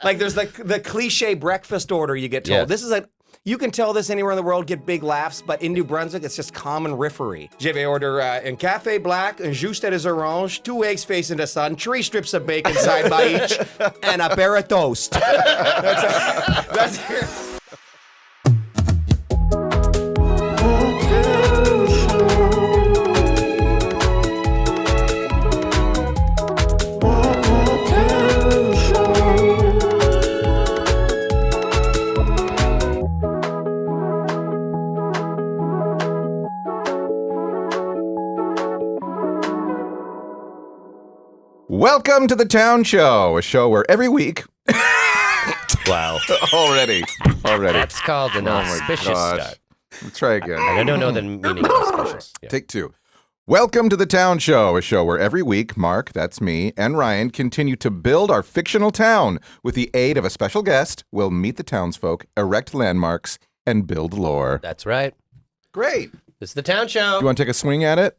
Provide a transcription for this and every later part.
Like there's the cliche breakfast order you get told. Yes. This is you can tell this anywhere in the world, get big laughs, but in New Brunswick, it's just common riffery. Je vais order un café black, un jus des oranges, 2 eggs facing the sun, 3 strips of bacon side by each, and a pair of toast. That's Welcome to the Town Show, a show where every week... Wow. Already. That's called an auspicious start. Let's try again. I don't know the meaning of auspicious. Yeah. Take 2. Welcome to the Town Show, a show where every week Mark, that's me, and Ryan continue to build our fictional town. With the aid of a special guest, we'll meet the townsfolk, erect landmarks, and build lore. That's right. Great. This is the Town Show. You want to take a swing at it?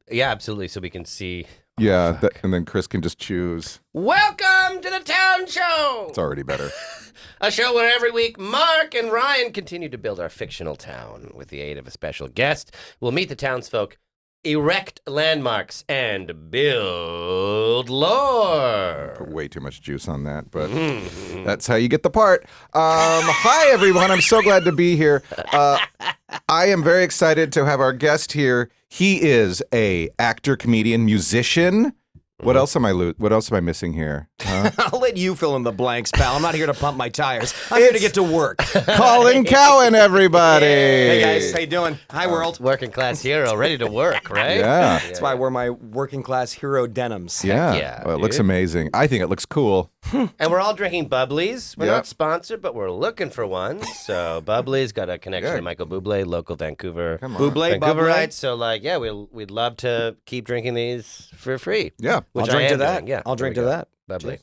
Yeah, absolutely. So we can see. Yeah, and then Chris can just choose. Welcome to the Town Show. It's already better. A show where every week Mark and Ryan continue to build our fictional town. With the aid of a special guest, we'll meet the townsfolk, erect landmarks, and build lore. Put way too much juice on that, but that's how you get the part. Hi, everyone. I'm so glad to be here. I am very excited to have our guest here. He is a actor, comedian, musician. What else am I missing here? Huh? I'll let you fill in the blanks, pal. I'm not here to pump my tires. I'm here to get to work. Colin Cowan, everybody. Hey, guys. How you doing? Hi, world. Working class hero, ready to work, right? Yeah. That's why I wear my working class hero denims. Yeah. yeah, Well, it looks dude. amazing. I think it looks cool. And we're all drinking Bubblies. We're Yeah. not sponsored, but we're looking for one. So Bubblies got a connection Yeah. to Michael Bublé, local Vancouver. Come on. Bublé, Vancouverites. So we'd love to keep drinking these for free. Yeah. Which I'll drink I to am that. doing. Yeah, I'll drink there to we that. go. Bubbly.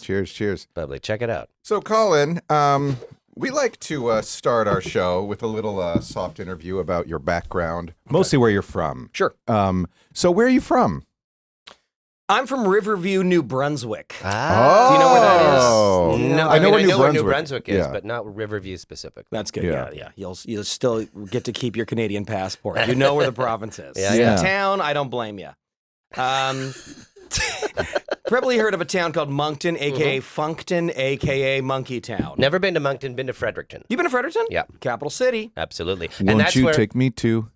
Cheers. Cheers. Bubbly. Check it out. So, Colin, we like to start our show with a little soft interview about your background, mostly where you're from. Sure. So where are you from? I'm from Riverview, New Brunswick. Oh. Do you know where that is? No, I know mean, where I New know where Brunswick- New Brunswick is, yeah. but not Riverview specifically. That's good. Yeah. Yeah. You'll still get to keep your Canadian passport. You know where the province is. Yeah, yeah. The town, I don't blame you. Probably heard of a town called Moncton, a.k.a. Funkton, a.k.a. Monkey Town. Never been to Moncton, been to Fredericton. You been to Fredericton? Yeah. Capital city. Absolutely. Won't and that's you where take me to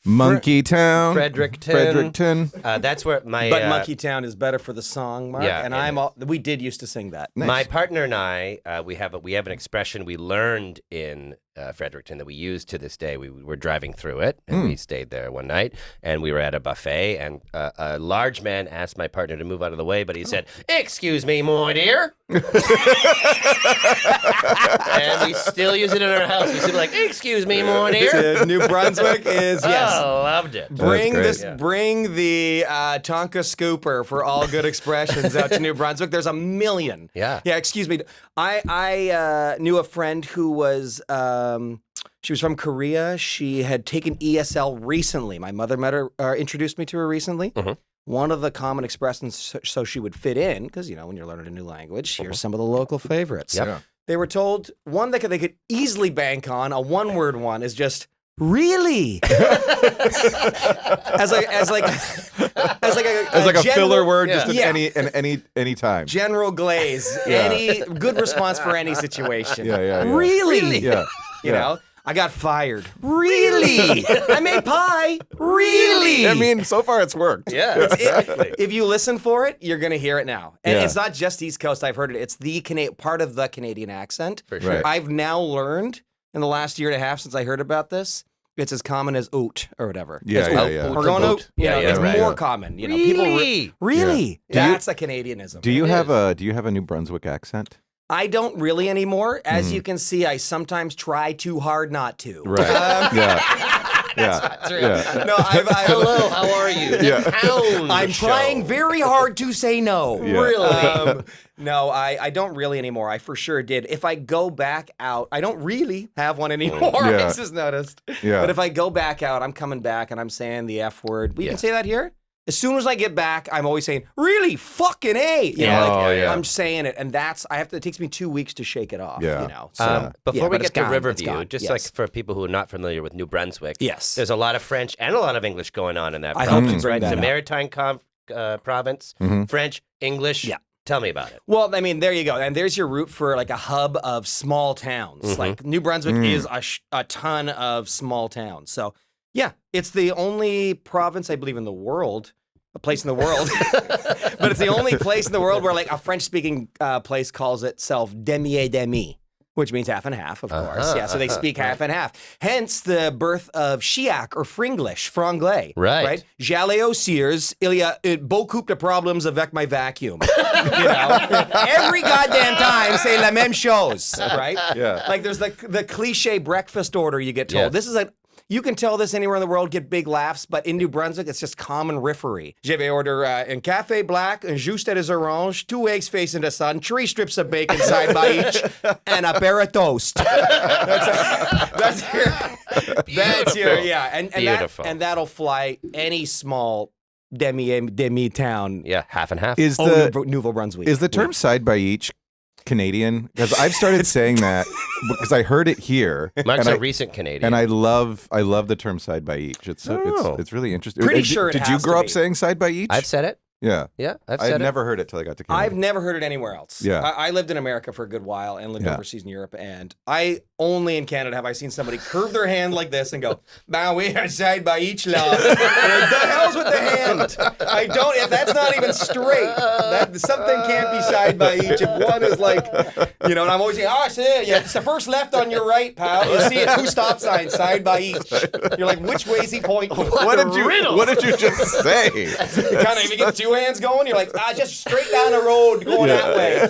Monkey Town? Fredericton. Fredericton. That's where my But Monkey Town is better for the song, Mark. Yeah, and we did used to sing that. Nice. my partner and I we have an expression we learned in Fredericton that we use to this day. We were driving through it, and we stayed there one night, and we were at a buffet, and a large man asked my partner to move out of the way, but he said, "Excuse me, my dear." And we still use it in our house. We still be like, "Excuse me, my dear." New Brunswick is, yes. Oh, loved it. Bring great. this. Yeah. Bring the Tonka scooper for all good expressions out to New Brunswick. There's a million. Yeah. Yeah. Excuse me. I knew a friend who was. She was from Korea. She had taken ESL recently. My mother introduced me to her recently. Mhm. One of the common expressions, so she would fit in, because when you're learning a new language, here's some of the local favorites. Yep. Yeah. They were told one that they could easily bank on. A one-word one is just really, as like a a filler word, yeah. just in any time. general glaze. Yeah. Any good response for any situation. Yeah. Really, Yeah. you know. I got fired. Really? I made pie. Really? I mean, so far it's worked. Yeah, exactly. If you listen for it, you're going to hear it now. And Yeah. it's not just East Coast. I've heard it. It's the part of the Canadian accent. For sure. Right. I've now learned in the last year and a half since I heard about this, it's as common as oat or whatever. Yeah, It's yeah, oat. yeah. We're going oat. Yeah, It's right. more common. People Really? really. Yeah. That's a Canadianism. Do you It have is. a New Brunswick accent? I don't really anymore. As you can see, I sometimes try too hard not to. Right. Yeah. True. Yeah. No, Hello, how are you? Yeah. Pound I'm show. trying very hard to say no. Yeah. Really? No, I don't really anymore. I for sure did. If I go back out, I don't really have one anymore. Yeah. I just noticed. Yeah. But if I go back out, I'm coming back and I'm saying the F word. We Yeah. can say that here? As soon as I get back, I'm always saying, really, fucking A. You know, like, yeah. I'm saying it. And it takes me 2 weeks to shake it off, Yeah. you know. So, Before we but it's get to gone, it's Riverview, gone. just Yes. like for people who are not familiar with New Brunswick, Yes. there's a lot of French and a lot of English going on in that I province, hope you bring right? It's that a up. maritime province, French, English. Yeah. Tell me about it. Well, I mean, there you go. And there's your route for like a hub of small towns. Like New Brunswick is a ton of small towns. So, yeah, it's the only province, I believe, in the world, a place in the world, but it's the only place in the world where like a French-speaking place calls itself demi-et-demi, which means half and half, of course. Yeah, so they speak half and half. Hence the birth of Chiac or Fringlish, Franglais. Right. J'allais aux Sears, il y a beaucoup de problems avec my vacuum. You know? Every goddamn time say la même chose, right? Yeah. Like there's the cliche breakfast order you get told. Yes. This is you can tell this anywhere in the world, get big laughs, but in New Brunswick, it's just common riffery. Je vais order un café black, un jus des oranges, 2 eggs facing the sun, 3 strips of bacon side by each, and a pair of toast. That's your, yeah. And that'll fly any small demi town. Yeah, half and half. Is Nouveau Brunswick. the term side by each Canadian? Because I've started saying that because I heard it here. Mark's and a recent Canadian. And I love the term side by each. It's really interesting. Pretty sure it Did you has grow to up be. saying side by each? I've said it. Yeah. Yeah, I've I'd said it. never heard it till I got to Canada. I've never heard it anywhere else. Yeah. I lived in America for a good while and lived Yeah. overseas in Europe, and I only in Canada have I seen somebody curve their hand like this and go, "Now we are side by each law." Like, the hell's with the hand? I don't. If that's not even straight, something can't be side by each. If one is like, you know, and I'm always saying, "Oh, yeah, it's the first left on your right, pal." You see it, 2 stop signs side by each. You're like, which way is he pointing? What did you just say? Kind of, if you get 2 hands going, you're like, just straight down the road going that way.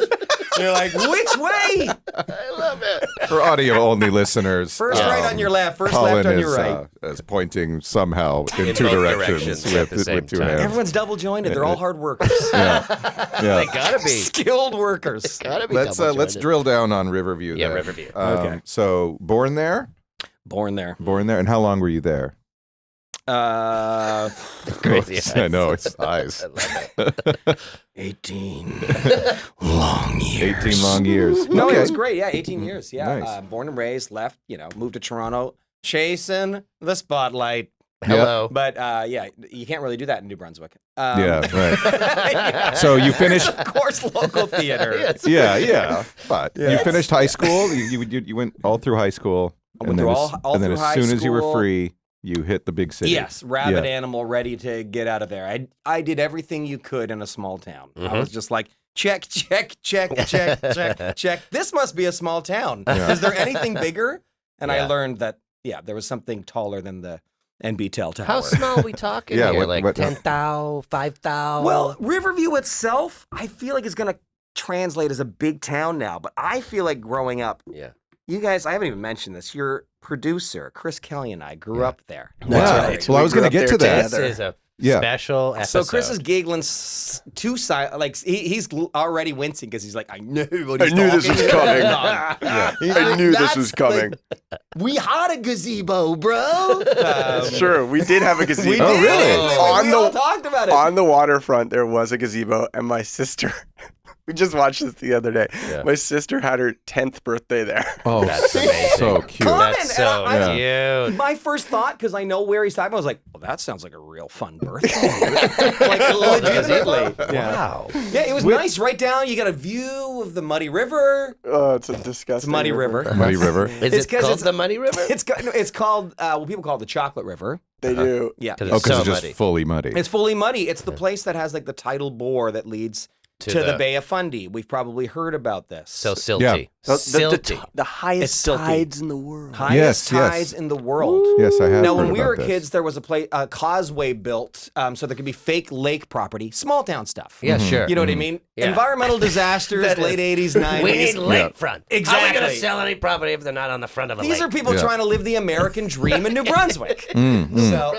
You're like, which way? I love it. For audio-only listeners, First right on your left, first Colin left on your right. is pointing somehow in In 2 both directions directions at the same with 2 time. hands. Everyone's double jointed. They're all hard workers. Yeah. They gotta be. Skilled workers. Gotta be. Let's double-jointed. drill down on Riverview. Yeah, then. Riverview. Okay. So born there, Born there. and how long were you there? Crazy eyes. I know it's eyes. I love it. 18 long years. 18 long years. No, Okay. it was great. Yeah, 18 years. Yeah. Nice. Born and raised, left, moved to Toronto, chasing the spotlight. Hello. But yeah, you can't really do that in New Brunswick. Yeah, right. Yeah. So you finished. Of course, local theater. Yes. Yeah. But you Yes. finished high school. You went all through high school. I went through all and then through as high soon as you were school. free, you hit the big city. Yes, rabid Yeah. animal, ready to get out of there. I did everything you could in a small town. I was just like, check, check. This must be a small town. Yeah. Is there anything bigger? And I Yeah. learned that, there was something taller than the NBTEL tower. How small are we talking Yeah, here? what- Like 10,000, 5,000? Well, Riverview itself, I feel like is going to translate as a big town now. But I feel like growing up, yeah. you guys, I haven't even mentioned this. Your producer, Chris Kelly, and I grew up there. Wow. right. Well, I We was grew going to up get to there that. This is a Yeah. special episode. So Chris is giggling two sides, like he's already wincing because he's like, I knew what he's I knew this talking was coming. about." He's I like, knew this "That's was coming. we had a gazebo, bro. Sure, we did have a gazebo. We Oh, did. really? On we all talked about it. On the waterfront, there was a gazebo, and my sister. We just watched this the other day. Yeah. My sister had her 10th birthday there. Oh, That's amazing. so cute. Come on. That's so And cute. My first thought, because I know where he's talking, I was like, well, that sounds like a real fun birthday. Like legitimately. Yeah. Wow. Yeah, it was nice. Right down, you got a view of the Muddy River. Oh, it's a disgusting. It's Muddy River. Muddy River. Is It's it 'cause called it's- the Muddy River? It's called, people call it the Chocolate River. They do. Yeah. Because Oh, it's because so it's just muddy. fully muddy. It's fully muddy. It's the place that has like the tidal bore that leads to the Bay of Fundy. We've probably heard about this. So silty. Yeah. Silty. The highest It's silty. tides in the world. highest Yes, yes. tides in the world. Yes, I have. Now, heard when we about were this. kids, there was a causeway built so there could be fake lake property, small town stuff. Yeah, sure. You know what I mean? Yeah. Environmental disasters, That is- late 80s, 90s. We need lakefront. How are we Exactly. going to sell any property if they're not on the front of a These lake? are people Yeah. trying to live the American dream in New Brunswick. So,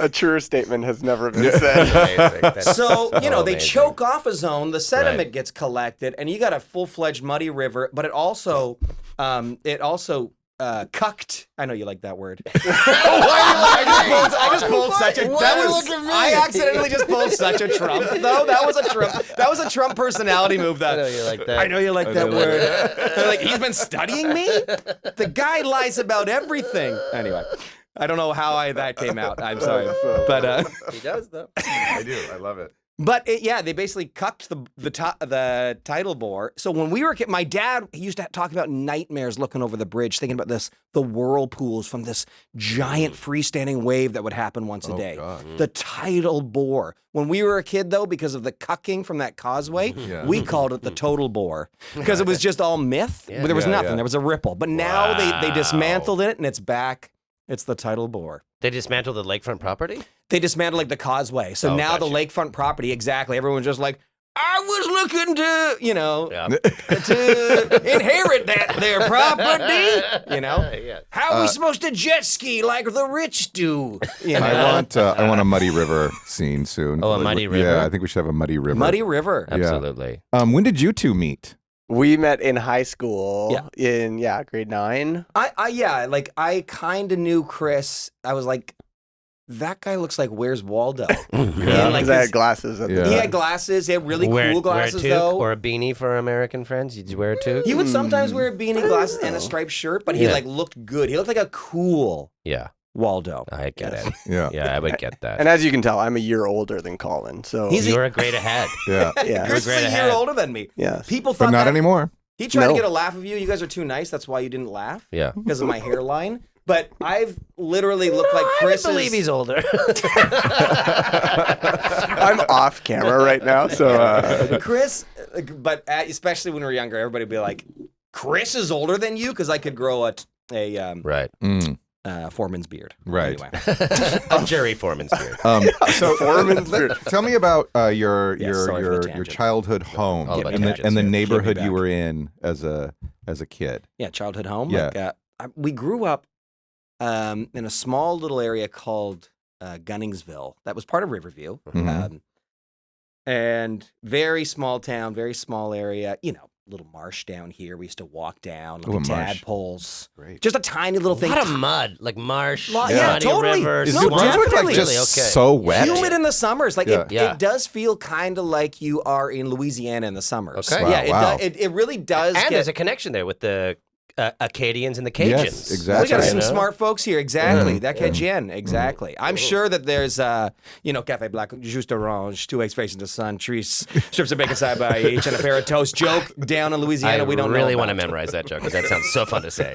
A truer statement has never been said. Amazing. That's so you know, they amazing. choke off a zone, the sediment Right. gets collected, and you got a full-fledged muddy river. But it also cucked. I know you like that word. I I just pulled such a. I accidentally just pulled such a Trump. Though that was a Trump. That was a Trump personality move. I know you like that. I know you like that word. They're like, he's been studying me. The guy lies about everything. Anyway, I don't know how that came out. I'm sorry, but He does though. I do. I love it. But yeah, they basically cucked the title bore. So when we were a kid, my dad he used to talk about nightmares looking over the bridge, thinking about the whirlpools from this giant freestanding wave that would happen once a day. God. The tidal bore. When we were a kid, though, because of the cucking from that causeway, Yeah. we called it the total bore because it was just all myth. Yeah. There was Yeah, nothing. yeah. There was a ripple. But now they Wow. dismantled it and it's back. It's the tidal bore. They dismantled the lakefront property? They dismantled like the causeway. So Oh, now the gotcha. lakefront property, exactly. Everyone's just like, I was looking to, Yeah. to inherit that there property. You know? Yeah. How are we supposed to jet ski like the rich do? You know? I want a Muddy River scene soon. Oh, a Muddy River? Yeah, I think we should have a Muddy River. Muddy River. Absolutely. When did you two meet? We met in high school Yeah. in grade 9. I kind of knew Chris. I was like, that guy looks like Where's Waldo? Yeah. And, like, Because I his- had glasses at the Yeah. time. He had glasses. He had really wear cool glasses, a toque though. or a beanie for American friends? Did you wear a toque? He would sometimes wear a beanie, glasses, and a striped shirt, but he Yeah. like looked good. He looked like a cool Yeah, Waldo. I get Yes. it. Yeah. Yeah, I would get that. And as you can tell, I'm a year older than Colin. So He's You were a grade ahead. Yeah. yeah. Chris is great a year ahead. older than me. Yes. People thought But not that anymore. he tried to No. get a laugh of you. You guys are too nice. That's why you didn't laugh Yeah. because of my hairline. But I've literally looked like Chris. I believe he's older. I'm off camera right now, so Chris. But especially when we were younger, everybody would be like, "Chris is older than you," because I could grow a Right. foreman's beard. Right. Anyway. A Jerry Foreman's beard. So Foreman's beard. tell me about your Yeah, sorry for the your tangent. childhood home All about and tangents the here. neighborhood Get me you back. were in as a kid. Yeah, childhood home. Yeah. Like, we grew up in a small little area called Gunningsville. That was part of Riverview. Mhm. And very small town, very small area. You know, little marsh down here. We used to walk down, look Ooh, at a marsh. tadpoles. Great. Just a tiny little A thing. lot of mud, like marsh, Yeah, muddy totally. river, Is No, New swamp. Brunswick like definitely. just Really? Okay. so wet? Humid in the summers. Like Yeah. Yeah. it does feel kind of like you are in Louisiana in the summers. Okay. Wow, Yeah, wow. it really does. And get, there's a connection there with the Acadians and the Cajuns. Yes, exactly. We got That's some You know? smart folks here. Exactly. Yeah. That catch in. Exactly. I'm sure that there's, Café Black, Juste Orange, 2 eggs facing the sun, trees, strips of bacon side by each, and a pair of toast. Joke down in Louisiana I we don't know really about. want to memorize that joke because that sounds so fun to say.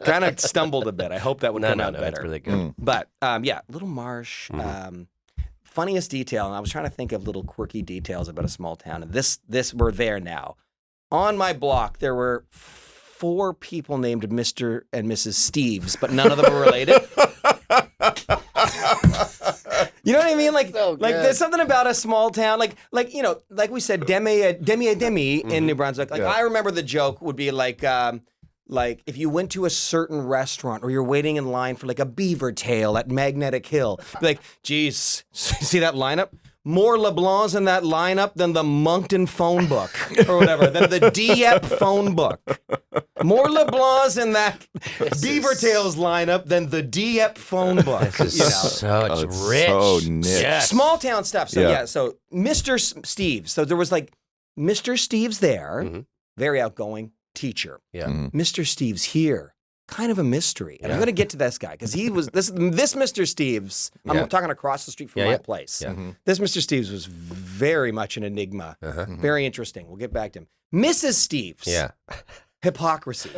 Kind of stumbled a bit. I hope that would come out No, better. it's really good. But, little marsh. Funniest detail, and I was trying to think of little quirky details about a small town. And this we're there now. On my block, there were 4 people named Mr. and Mrs. Steves, but none of them were related. You know what I mean? Like there's something about a small town, like we said, demi in New Brunswick. Like Yeah. I remember the joke would be like if you went to a certain restaurant or you're waiting in line for like a beaver tail at Magnetic Hill, be like, geez, see that lineup? More LeBlancs in that lineup than the Moncton phone book or whatever, than the Dieppe phone book. More LeBlancs in that Beaver Tails lineup than the Dieppe phone book. This is such it's rich. so niche. Yes. Small town stuff. So Yeah. so Mr. Steves. So there was like Mr. Steves there, Mhm. very outgoing teacher. Yeah. Mr. Steves here, kind of a mystery. And I'm going to get to this guy because he was this Mr. Steves. I'm Yeah. talking across the street from Yeah, my yeah. place. Yeah. This Mr. Steves was very much an enigma. Uh-huh. Very interesting. We'll get back to him. Mrs. Steves. Yeah. Hypocrisy.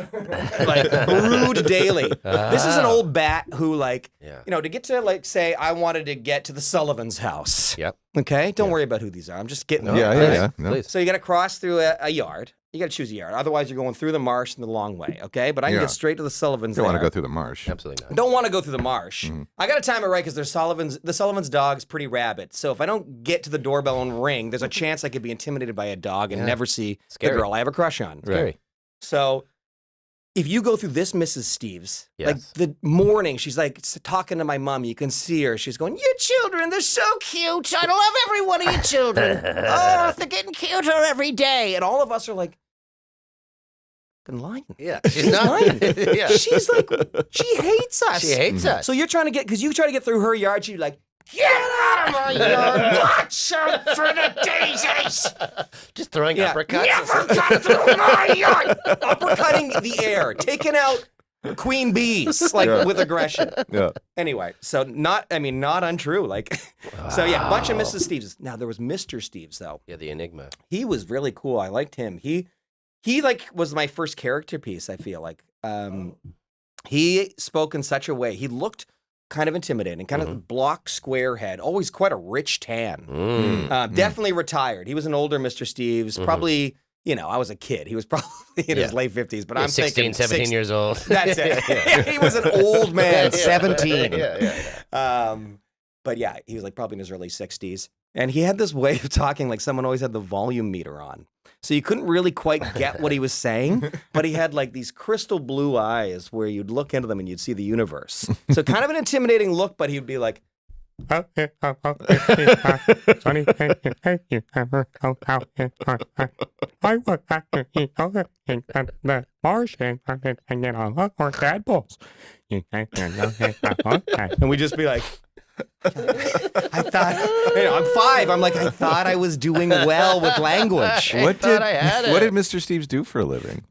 Like brewed daily. This is an old bat who Yeah. to get to like say I wanted to get to the Sullivan's house. Yep. Okay? Don't worry about who these are. I'm just getting Yeah, there. yeah. No. Please. So you got to cross through a yard. You got to choose a yard. Otherwise, you're going through the marsh and the long way. Okay, but I can Yeah. get straight to the Sullivan's. You don't want to there. go through the marsh. Absolutely not. Don't want to go through the marsh. I got to time it right because the Sullivan's dog's pretty rabid. So if I don't get to the doorbell and ring, there's a chance I could be intimidated by a dog and Yeah. never see Scary. the girl I have a crush on. Scary. So if you go through this Mrs. Steves, Yes. like the morning, she's like talking to my mom. You can see her. She's going, "Your children, they're so cute. I love every one of your children. Oh, they're getting cuter every day." And all of us are like, fucking lying. Yeah, she's not. lying. Yeah. She's like, she hates us. She hates us. So you're trying to because you try to get through her yard. She's like, get out of my yard. Watch out for the daisies. Just throwing Yeah. uppercuts. Never got through my yard. Uppercutting the air, taking out queen bees, like with aggression. Yeah. Anyway, so not untrue. Like, so yeah, a bunch of Mrs. Steves. Now there was Mr. Steves though. Yeah, the Enigma. He was really cool. I liked him. He like was my first character piece. I feel like he spoke in such a way. He looked kind of intimidating, kind of block square head, always quite a rich tan. Definitely retired. He was an older Mr. Steves, probably. I was a kid. He was probably in his late 50s, but I'm 16, thinking 17 years old. That's it. He was an old man, 17. But yeah, he was like probably in his early 60s. And he had this way of talking like someone always had the volume meter on. So you couldn't really quite get what he was saying, but he had like these crystal blue eyes where you'd look into them and you'd see the universe. So kind of an intimidating look, but he'd be like, I would have to eat everything at the marsh and get a lot more tadpoles. and we'd just be like, I thought, I'm 5. I'm like, I thought I was doing well with language. What thought I had it. did Mr. Steves do for a living?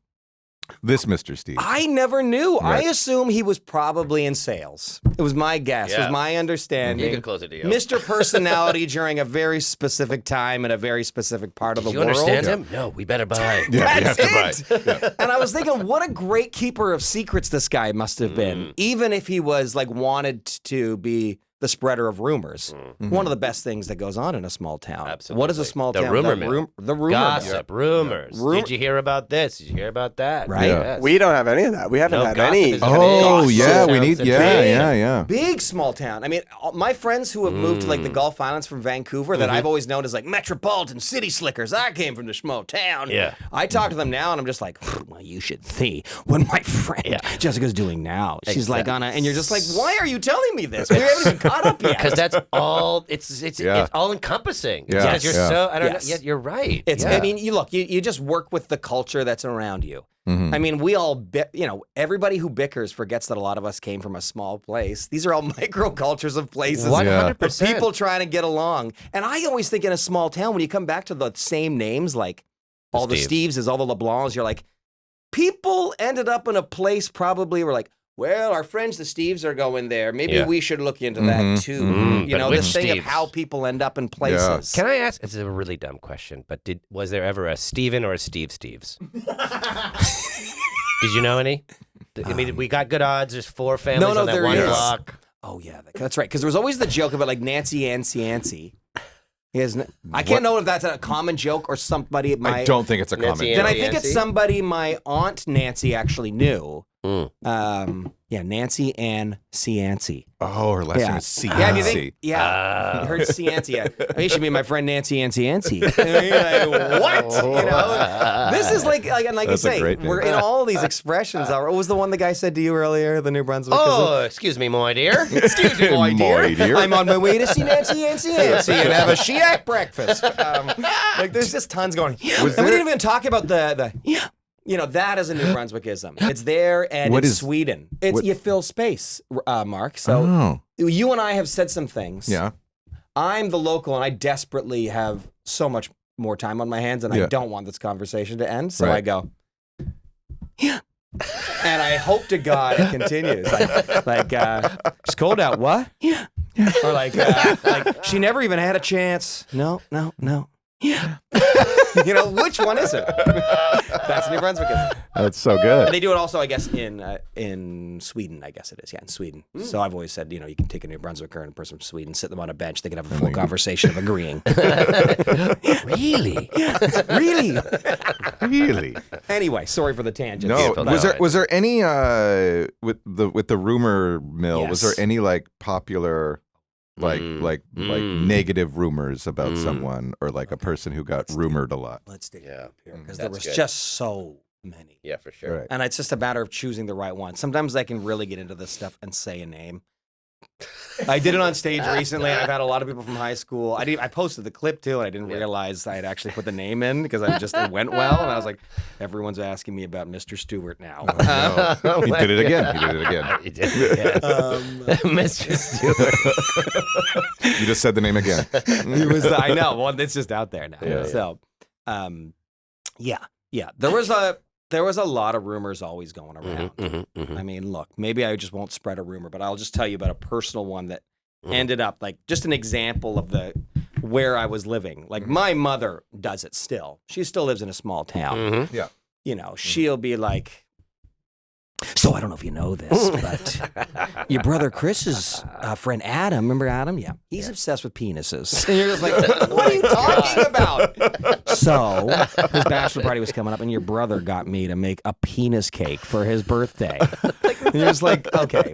This Mr. Steves. I never knew. Right. I assume he was probably in sales. It was my guess. It was my understanding. You can close the deal. Mr. Personality during a very specific time in a very specific part of the You world. understand him? No, we better buy. Yeah, That's you have to buy. it. And I was thinking, what a great keeper of secrets this guy must have been, even if he was like wanted to be the spreader of rumors. One of the best things that goes on in a small town. Absolutely. What is a small The town? rumor mill. The rumor Gossip, mill. rumors. Rum- Did you hear about this? Did you hear about that? Right. Yeah. Yes. We don't have any of that. We haven't No had gossip any. is Oh, Gossip yeah, we towns need, and yeah. Big small town. I mean, my friends who have moved to like the Gulf Islands from Vancouver that I've always known as like metropolitan city slickers. I came from the small town. Yeah. I talk to them now and I'm just like, well, you should see what my friend Jessica's doing now. She's like on a, and you're just like, why are you telling me this? We haven't even caught up yet. Because that's all. It's all encompassing. Yeah. Because you're so. I don't Yes. know. Yeah, you're right. It's. Yeah. I mean, you just work with the culture that's around you. I mean, we all, everybody who bickers forgets that a lot of us came from a small place. These are all microcultures of places. 100%. Of people trying to get along. And I always think in a small town, when you come back to the same names, like all the Steves, all the LeBlancs, you're like, people ended up in a place probably where like, well, our friends, the Steves, are going there. Maybe we should look into that too. But This which thing of Steves? how people end up in places. Can I ask? It's a really dumb question, but was there ever a Steven or a Steves? Did you know any? I mean, we got good odds. There's 4 families on that there one is. block. Oh yeah, that's right. Because there was always the joke about like Nancy Ancy. I can't know if that's a common joke or somebody at my. I don't think it's a Nancy comment. Then I Nancy think it's Ancy? somebody my aunt Nancy actually knew. Nancy Ann Cianci. Oh, her last name is C. Yeah, do you think? Yeah, you heard Cianci. Yeah. You should meet my friend Nancy Ann Cianci. Like, what? This is like That's I a say, great name. we're in all these expressions. What was the one the guy said to you earlier? The New Brunswick. Oh, excuse me, my dear. Excuse me, my dear. My dear. I'm on my way to see Nancy and have a Shiak breakfast. Like, there's just tons going. And we didn't even talk about the that is a New Brunswickism. It's there, and What it's is- Sweden. It's what- you fill space, Mark. So you and I have said some things. Yeah. I'm the local, and I desperately have so much more time on my hands, and I Yeah. don't want this conversation to end. So Right. I go, and I hope to God it continues. Like it's cold out. What? Yeah. Or like she never even had a chance. No. Yeah. Which one is it? That's New Brunswick. That's so And good. they do it also, I guess, in Sweden. I guess it is. Yeah, in Sweden. So I've always said, you can take a New Brunswicker and a person from Sweden, sit them on a bench, they can have a full conversation of agreeing. Really? Really? Really? Anyway, sorry for the tangent. No. but- Was there any with the rumor mill? Was Yes. there any like popular like negative rumors about someone or like a person who got rumored a lot? Let's dig Yeah. up here because there That's was good. just so many. Yeah, for sure. Right. And it's just a matter of choosing the right one. Sometimes I can really get into this stuff and say a name. I did it on stage recently. I've had a lot of people from high school. I posted the clip too, and I didn't realize I had actually put the name in because it went well, and I was like, everyone's asking me about Mr. Stewart now. No. He did it again. He did it again. He did. Yes. Mr. Stewart. You just said the name again. He was. I know. Well, it's just out there now. Yeah, So, yeah. There was a lot of rumors always going around. I mean, look, maybe I just won't spread a rumor, but I'll just tell you about a personal one that ended up like just an example of where I was living. Like my mother does it still. She still lives in a small town. Yeah. You know, she'll be like, so I don't know if you know this, but your brother Chris's friend Adam, remember Adam? Yeah. He's obsessed with penises. And you're just like, what are you talking about? So his bachelor party was coming up and your brother got me to make a penis cake for his birthday. And you're just like, okay,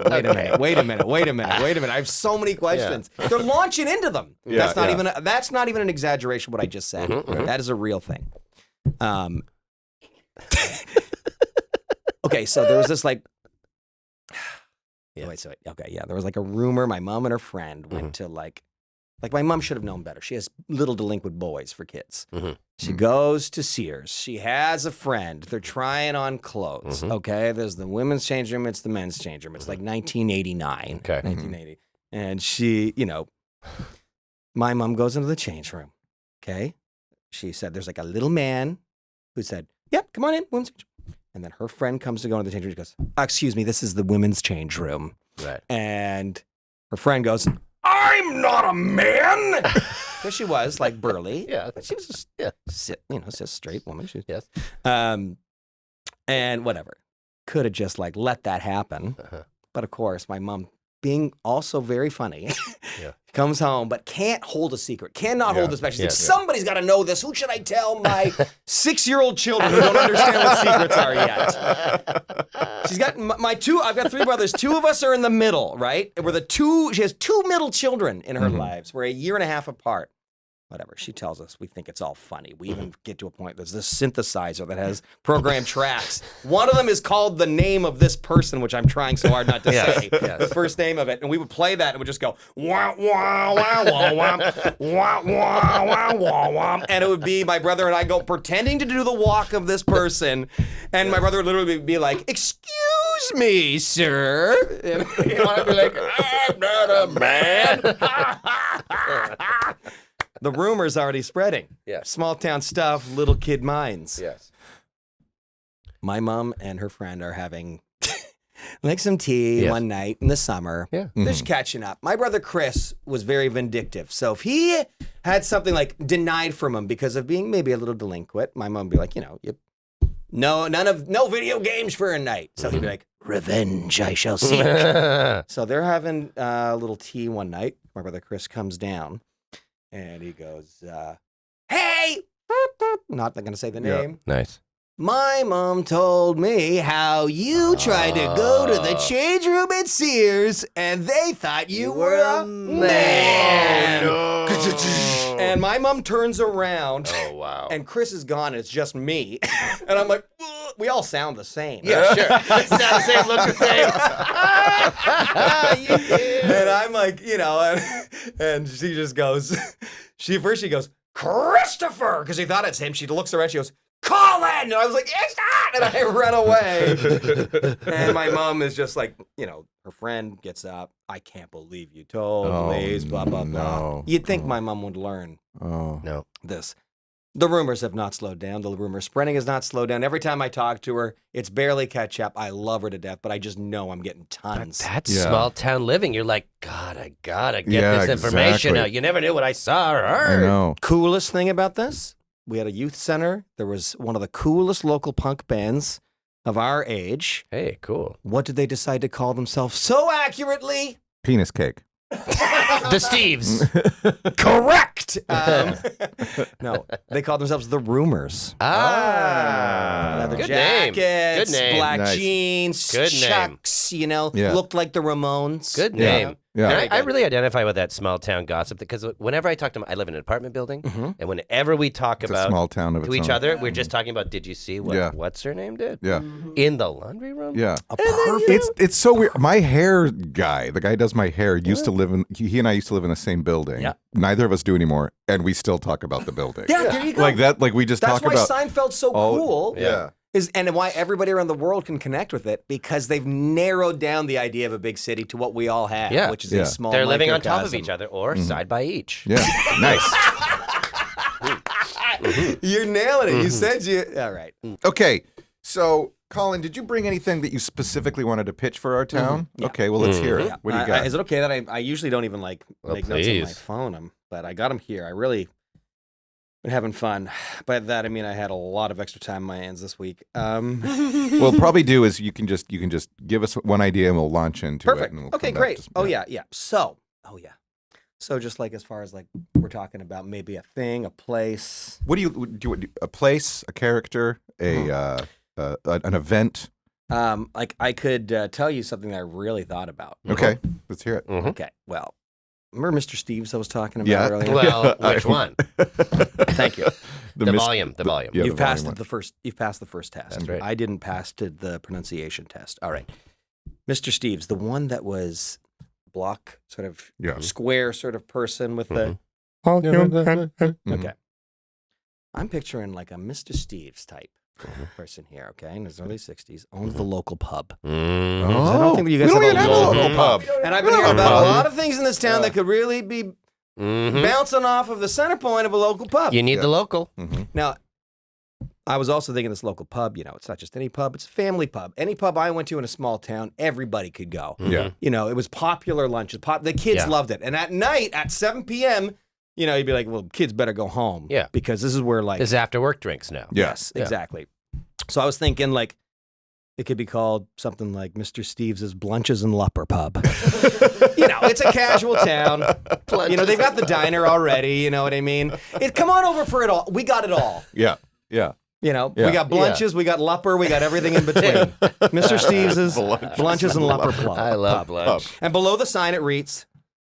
wait a minute. I have so many questions. They're launching into them. Yeah, That's not even an exaggeration what I just said. That is a real thing. Okay, so there was this like, there was like a rumor. My mom and her friend went to like my mom should have known better. She has little delinquent boys for kids. She goes to Sears. She has a friend. They're trying on clothes. Okay, there's the women's change room. It's the men's change room. It's like 1989. Okay. 1980. And she, my mom goes into the change room. Okay, she said there's like a little man who said, "Yep, come on in, women's change room." And then her friend comes to go into the change room. She goes, "Excuse me, this is the women's change room." Right. And her friend goes, "I'm not a man." Because she was like burly. Yeah. But she was just, just a straight woman. She was, Yes. and whatever. Could have just like let that happen. But of course, my mom, being also very funny, comes home, but can't hold a secret. Cannot hold this back. She's like, somebody's got to know this. Who should I tell my 6-year-old children who don't understand what secrets are yet? She's got I've got 3 brothers. 2 of us are in the middle, right? She has 2 middle children in her lives. We're a year and a half apart. Whatever. She tells us we think it's all funny. We even get to a point, there's this synthesizer that has programmed tracks. One of them is called the name of this person, which I'm trying so hard not to say. The first name of it. And we would play that and would just go, wah, wah, wah, wah, wah, wah, wah, wah, wah, wah. And it would be my brother and I go pretending to do the walk of this person. And my brother would literally be like, "Excuse me, sir." And I'd be like, "I'm not a man." The rumor's already spreading. Yes. Small town stuff, little kid minds. Yes. My mom and her friend are having like some tea one night in the summer. Yeah. They're just catching up. My brother Chris was very vindictive. So if he had something like denied from him because of being maybe a little delinquent, my mom would be like, no video games for a night. So he'd be like, "Revenge I shall seek." So they're having a little tea one night. My brother Chris comes down. And he goes, "Hey," not going to say the name. Nice. "My mom told me how you tried to go to the change room at Sears and they thought you were a man." And my mom turns around. Oh, wow. And Chris is gone and it's just me. And I'm like, "Ugh." We all sound the same. Yeah, sure. Sound the same, look the same. And I'm like, and she just goes, she goes, "Christopher," because she thought it's him. She looks around, she goes, "Colin!" And I was like, "It's not!" And I run away. And my mom is just like, her friend gets up. "I can't believe you told me," blah, blah, blah. No. You'd think my mom would learn No. this. The rumors have not slowed down. The rumor spreading has not slowed down. Every time I talk to her, it's barely catch up. I love her to death, but I just know I'm getting tons. That's small town living. You're like, God, I gotta get this information exactly. out. You never knew what I saw or I heard. know. Coolest thing about this, we had a youth center. There was one of the coolest local punk bands of our age. Hey, cool. What did they decide to call themselves so accurately? Penis cake. The Steves. Correct. No, they called themselves the Rumours. Leather Good jackets, name. Good name. black Nice. jeans, Good name. chucks, Yeah. looked like the Ramones. Good Yeah. name. Yeah. And I really identify with that small town gossip because whenever I talk to I live in an apartment building, and whenever we talk It's a about small town of its to each own. other, we're just talking about, did you see what what's her name did? Yeah. In the laundry room? Yeah. Perfect. It's so weird. My hair guy, the guy who does my hair, used to live in. He and I used to live in the same building. Yeah. Neither of us do anymore, and we still talk about the building. Yeah, there you go. Like that. Like we just That's talk why about. Seinfeld's so cool. Yeah. And why everybody around the world can connect with it because they've narrowed down the idea of a big city to what we all have, Yeah. which is a small. They're living on top of microcosm. each other or side by each. Yeah. Nice. You're nailing it. You said you. All right. Okay. So, Colin, did you bring anything that you specifically waned to pitch for our town? Yeah. Okay. Well, let's hear it. What do you got? Is it okay that I usually don't even make notes on my please. phone? But I got them here. I really been having fun. By that I mean I had a lot of extra time on my hands this week. What we'll probably do is you can just give us one idea and we'll launch into it. Perfect. And we'll Okay, come back great. to- Oh yeah. So just like as far as like we're talking about maybe a thing, a place. What do you a place, a character, an event? Like I could tell you something that I really thought about. Okay, let's hear it. Mhm. Okay. Well, remember Mr. Steves I was talking about Yeah. earlier? Well, which one? Thank you. The mis- volume. The volume. Yeah, You've the passed volume the first. You've passed the first test. That's right. I didn't pass to the pronunciation test. All right, Mr. Steves, the one that was block, sort of Yeah. square, sort of person with the. Mhm. Okay, I'm picturing like a Mr. Steves type person here. Okay, in his early 60s, owned the local pub. Mm. I don't think you guys we don't have even a have a local local pub. And I've been hearing about a lot of things in this town that could really be Mhm. bouncing off of the center point of a local pub. You need Yeah. the local. Now, I was also thinking this local pub, it's not just any pub, it's a family pub. Any pub I went to in a small town, everybody could go. Yeah. It was popular lunches. The kids Yeah. loved it. And at night, at 7 p.m., you'd be like, well, kids better go home. Yeah. Because this is where, like, This is after work drinks now. Yeah. yes, exactly. So I was thinking, like, it could be called something like Mr. Steves' Blunches and Lupper Pub. It's a casual town. They've got the diner already. You know what I mean? Come on over for it all. We got it all. Yeah. Yeah. We Yeah. got Blunches, we got Lupper, we got everything in between. Mr. Steves' Blunches and Lupper Pub. I love lunch. And below the sign it reads,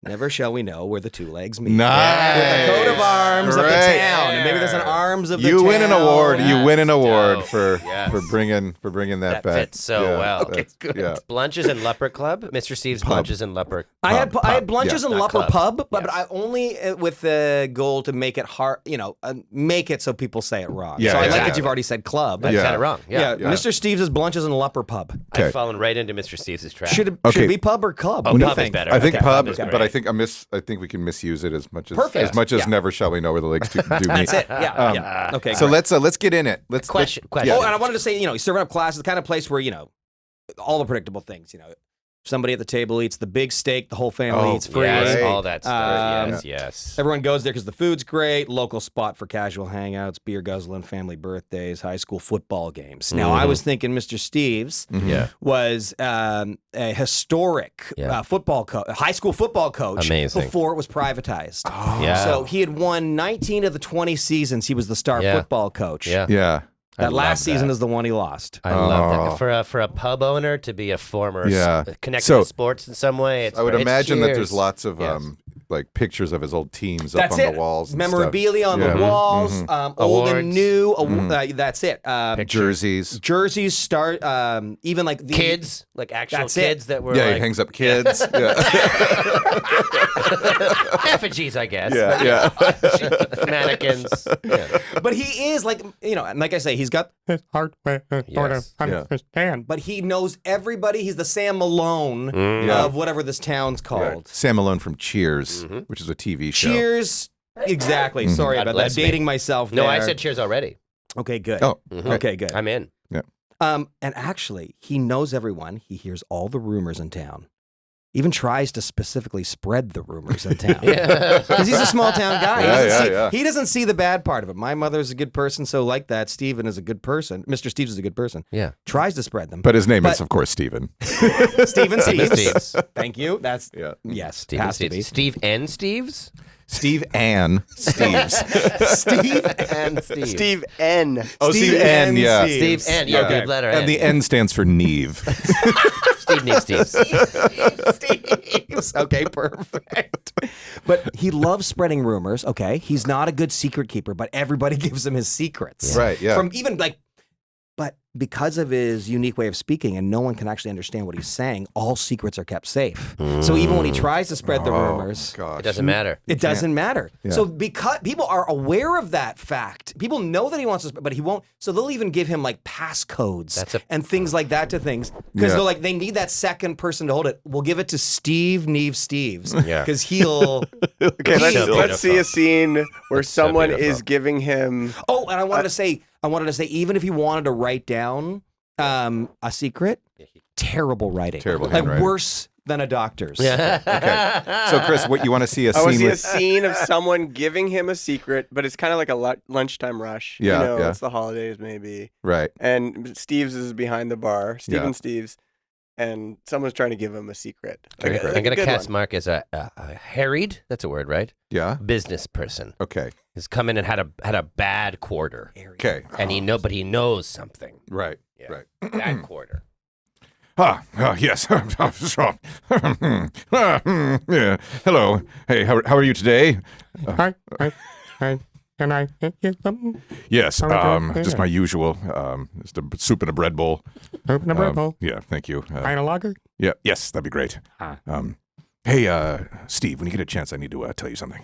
"Never shall we know where the two legs meet." Nice. With the coat of arms of the Great. town. And maybe there's an arms of the You town. win an award. You win an That's award dope. for Yes. bringing that That back. fits so Yeah, well. Okay, that's- good. Yeah. Blunches and Lupper Club. Mr. Steve's Pub. Blunches and Lupper. I had Pub. Blunches Yeah. and Not Lupper club. Pub, but Yes. I only with the goal to make it hard, make it so people say it wrong. Yeah, so I like exactly. that you've already said club. That's Yeah. kind of wrong. Yeah. Mr. Steves' Blunches and Lupper Pub. Okay. I've fallen right into Mr. Steve's trap. Should Okay. it be pub or club? Oh, What do you pub is think? better. I think Okay, pub, is but great. I think we can misuse it as much as Perfect. as Yeah. never shall we know where the lakes do meet. That's it. Yeah. Okay. So great. let's get in it. Let's Question. Yeah. Oh, and I wanted to say, serving up classes, the kind of place where, all the predictable things, somebody at the table eats the big steak, the whole family eats free. Yes, Right. all that stuff. Um, Yes. Everyone goes there because the food's great. Local spot for casual hangouts, beer guzzling, family birthdays, high school football games. Now, I was thinking Mr. Steves Yeah. was a historic Yeah. high school football coach Amazing. before it was privatized. Yeah. So he had won 19 of the 20 seasons. He was the star Yeah. football coach. Yeah. Yeah. I That love last season that. is the one he lost. I love Oh. that. For a pub owner to be a former Yeah. connected So- to sports in some way. It's I would it's imagine that cheers. there's lots of Yes. like pictures of his old teams That's up on it. the walls. and stuff. Memorabilia on Yeah. the walls, old and Awards. new. That's it. Jerseys. Jerseys start. Even like the kids, like actual That's it. kids that were Yeah, he like hangs up kids. Yeah. effigies, I guess. Yeah, yeah. Mannequins. Yeah. But he is like and like I say, he's got. It's hard to sort of Yes. Yeah. understand. But he knows everybody. He's the Sam Malone Yeah. of whatever this town's called. Right. Sam Malone from Cheers, which is a TV show. Cheers. Exactly. Sorry God about that. bless me. Dating myself. No, I there. said cheers already. Okay, good. Oh, Okay, good. I'm in. And actually, he knows everyone. He hears all the rumors in town. Even tries to specifically spread the rumors in town. Because he's a small town guy. He doesn't see the bad part of it. My mother's a good person, so like that, Steven is a good person. Mr. Steves is a good person. Yeah. Tries to spread them. But his name is, of course, Steven. Steven Steves. Steves. Thank you. That's Yeah. yes. Steve and has to be. Steves. Steve and Steves? Steve and Steves. Steve and Steve. Steve N. Oh, Steve N. Yeah. Steve and yeah, Okay. good letter. And the N stands for Neve. Steve needs Steve. Steve's. Okay, perfect. But he loves spreading rumors. Okay, he's not a good secret keeper, but everybody gives him his secrets. Right, yeah. From even like, but because of his unique way of speaking, and no one can actually understand what he's saying, all secrets are kept safe. So even when he tries to spread the rumors, Gosh. It doesn't matter. it doesn't matter. Yeah. So because people are aware of that fact, people know that he wants to, but he won't. So they'll even give him like passcodes and things like that to things because Yeah. they're like they need that second person to hold it. We'll give it to Steve Neve Steves Yeah. because he'll. Okay, So let's see a scene where so someone beautiful. is giving him. Oh, and I wanted to say, even if he wanted to write down a secret, terrible writing, Terrible like handwriting. worse than a doctor's. Yeah. Okay. So, Chris, what you want to see a I want to scene see a with? scene of someone giving him a secret, but it's kind of like a lunchtime rush. Yeah, you know, yeah. it's the holidays maybe. Right. And Steves is behind the bar, Steven Yeah. Steves, and someone's trying to give him a secret. I'm Like going a to good cast one. Mark as a harried, that's a word, right? Yeah. Business person. Okay. He's come in and had a bad quarter. Okay. And he knows something. Right. Yeah. Right. Bad quarter. Yes. Yeah. Hello. Hey, how are you today? Can I get you something? Yes. Okay. Just my usual. Just a soup in a bread bowl. Open the bread bowl. Yeah. Thank you. Pint of lager? Yeah. Yes. That'd be great. Ah. Hey, Steve. When you get a chance, I need to tell you something.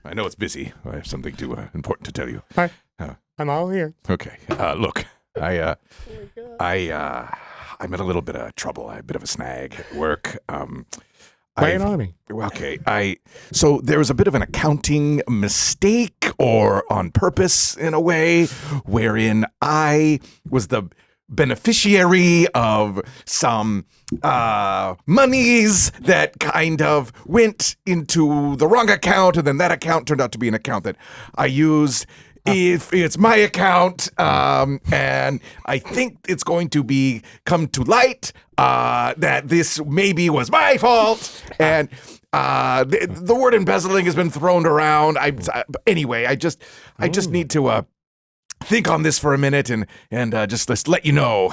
I know it's busy. I have something important to tell you. Hi. I'm all here. Okay. Look, I'm in a little bit of trouble. I had a bit of a snag at work. Lay it on me. Okay. So there was a bit of an accounting mistake, or on purpose in a way, wherein I was the beneficiary of some monies that kind of went into the wrong account, and then that account turned out to be an account that I used. If it's my account, and I think it's going to come to light that this maybe was my fault, and the word embezzling has been thrown around. Anyway, I just need to think on this for a minute and just let you know.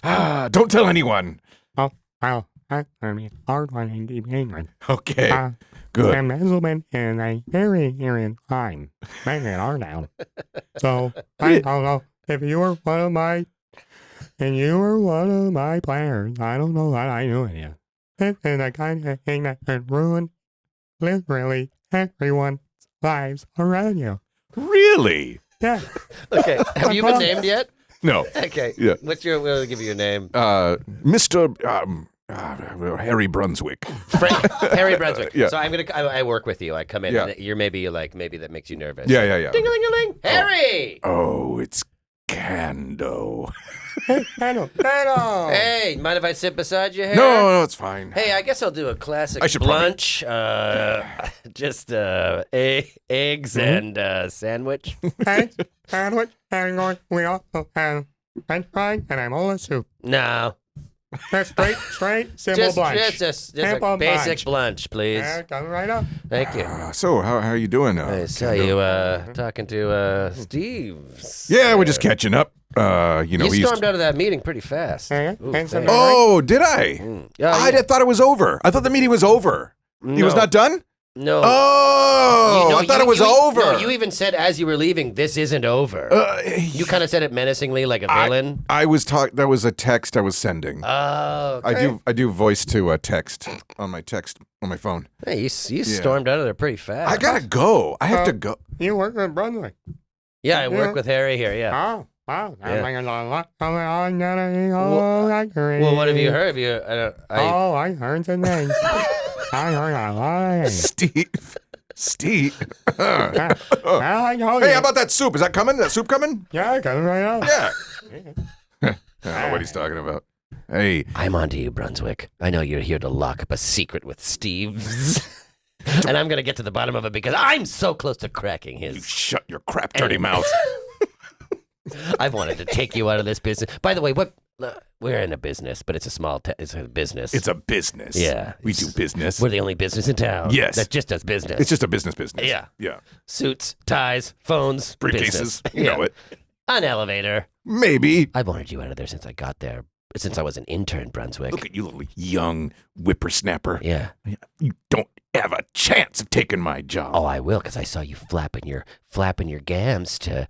Don't tell anyone. Oh, well, I mean, hard one in deep England. Okay. Good. Embezzlement is a very serious crime. Make it hard down. So, I don't know if you were one of my players. I don't know what I do with you. This is the kind of thing that could ruin literally everyone's lives around you. Really? Yeah. Okay. Have you been named yet? No. Okay. Yeah. We'll give you your name. Mr. Harry Brunswick. Harry Brunswick. Yeah. So I work with you. I come in Yeah. and you're maybe that makes you nervous. Yeah. Ding-a-ling-a-ling. Harry! Oh, it's Cando. Hello. Hey, mind if I sit beside you, Harry? No, it's fine. Hey, I guess I'll do a classic I should probably- lunch. Just eggs and sandwich. Eggs, sandwich, and we also have French fries and I'm all soup. No. That's straight, simple Just blanch. just a Simple basic lunch, please. Yeah, coming right up. Thank you. So, how are you doing? I saw Cando? you talking to Steve. Yeah, we're just catching up. You he's. stormed out of that meeting pretty fast. Yeah, Ooh, and some- thanks. Oh, did I? Yeah, I thought it was over. I thought the meeting was over. He was No. not done? No. Oh, I thought it was over. No, you even said as you were leaving, this isn't over. You kind of said it menacingly like a villain. I was that was a text I was sending. Oh, okay. I do voice to text on my phone. Hey, you stormed out of there pretty fast. I gotta go. I have to go. You work with Brunswick. Yeah, I work with Harry here, yeah. Oh, wow. Yeah. Sounds like a lot going on down in Well, what have you heard? I heard some things. I heard a lot of things. Steve. Well, I told Hey, you. how about that soup? Is that coming? That soup coming? Yeah, coming right up. Yeah. I don't know what he's talking about. Hey. I'm on to you, Brunswick. I know you're here to lock up a secret with Steve's. And I'm going to get to the bottom of it because I'm so close to cracking You his. shut your crap dirty mouth. I've wanted to take you out of this business. By the way, what look, we're in a business, but it's a small it's a business. It's a business. Yeah. We do business. We're the only business in town. Yes. That just does business. It's just a business. Yeah. Yeah. Suits, ties, phones, business. Briefcases. You know it. An elevator. Maybe. I wanted you out of there since I got there. Since I was an intern, Brunswick. Look at you, little young whippersnapper. Yeah. You don't have a chance of taking my job. Oh, I will, because I saw you flapping your gams to,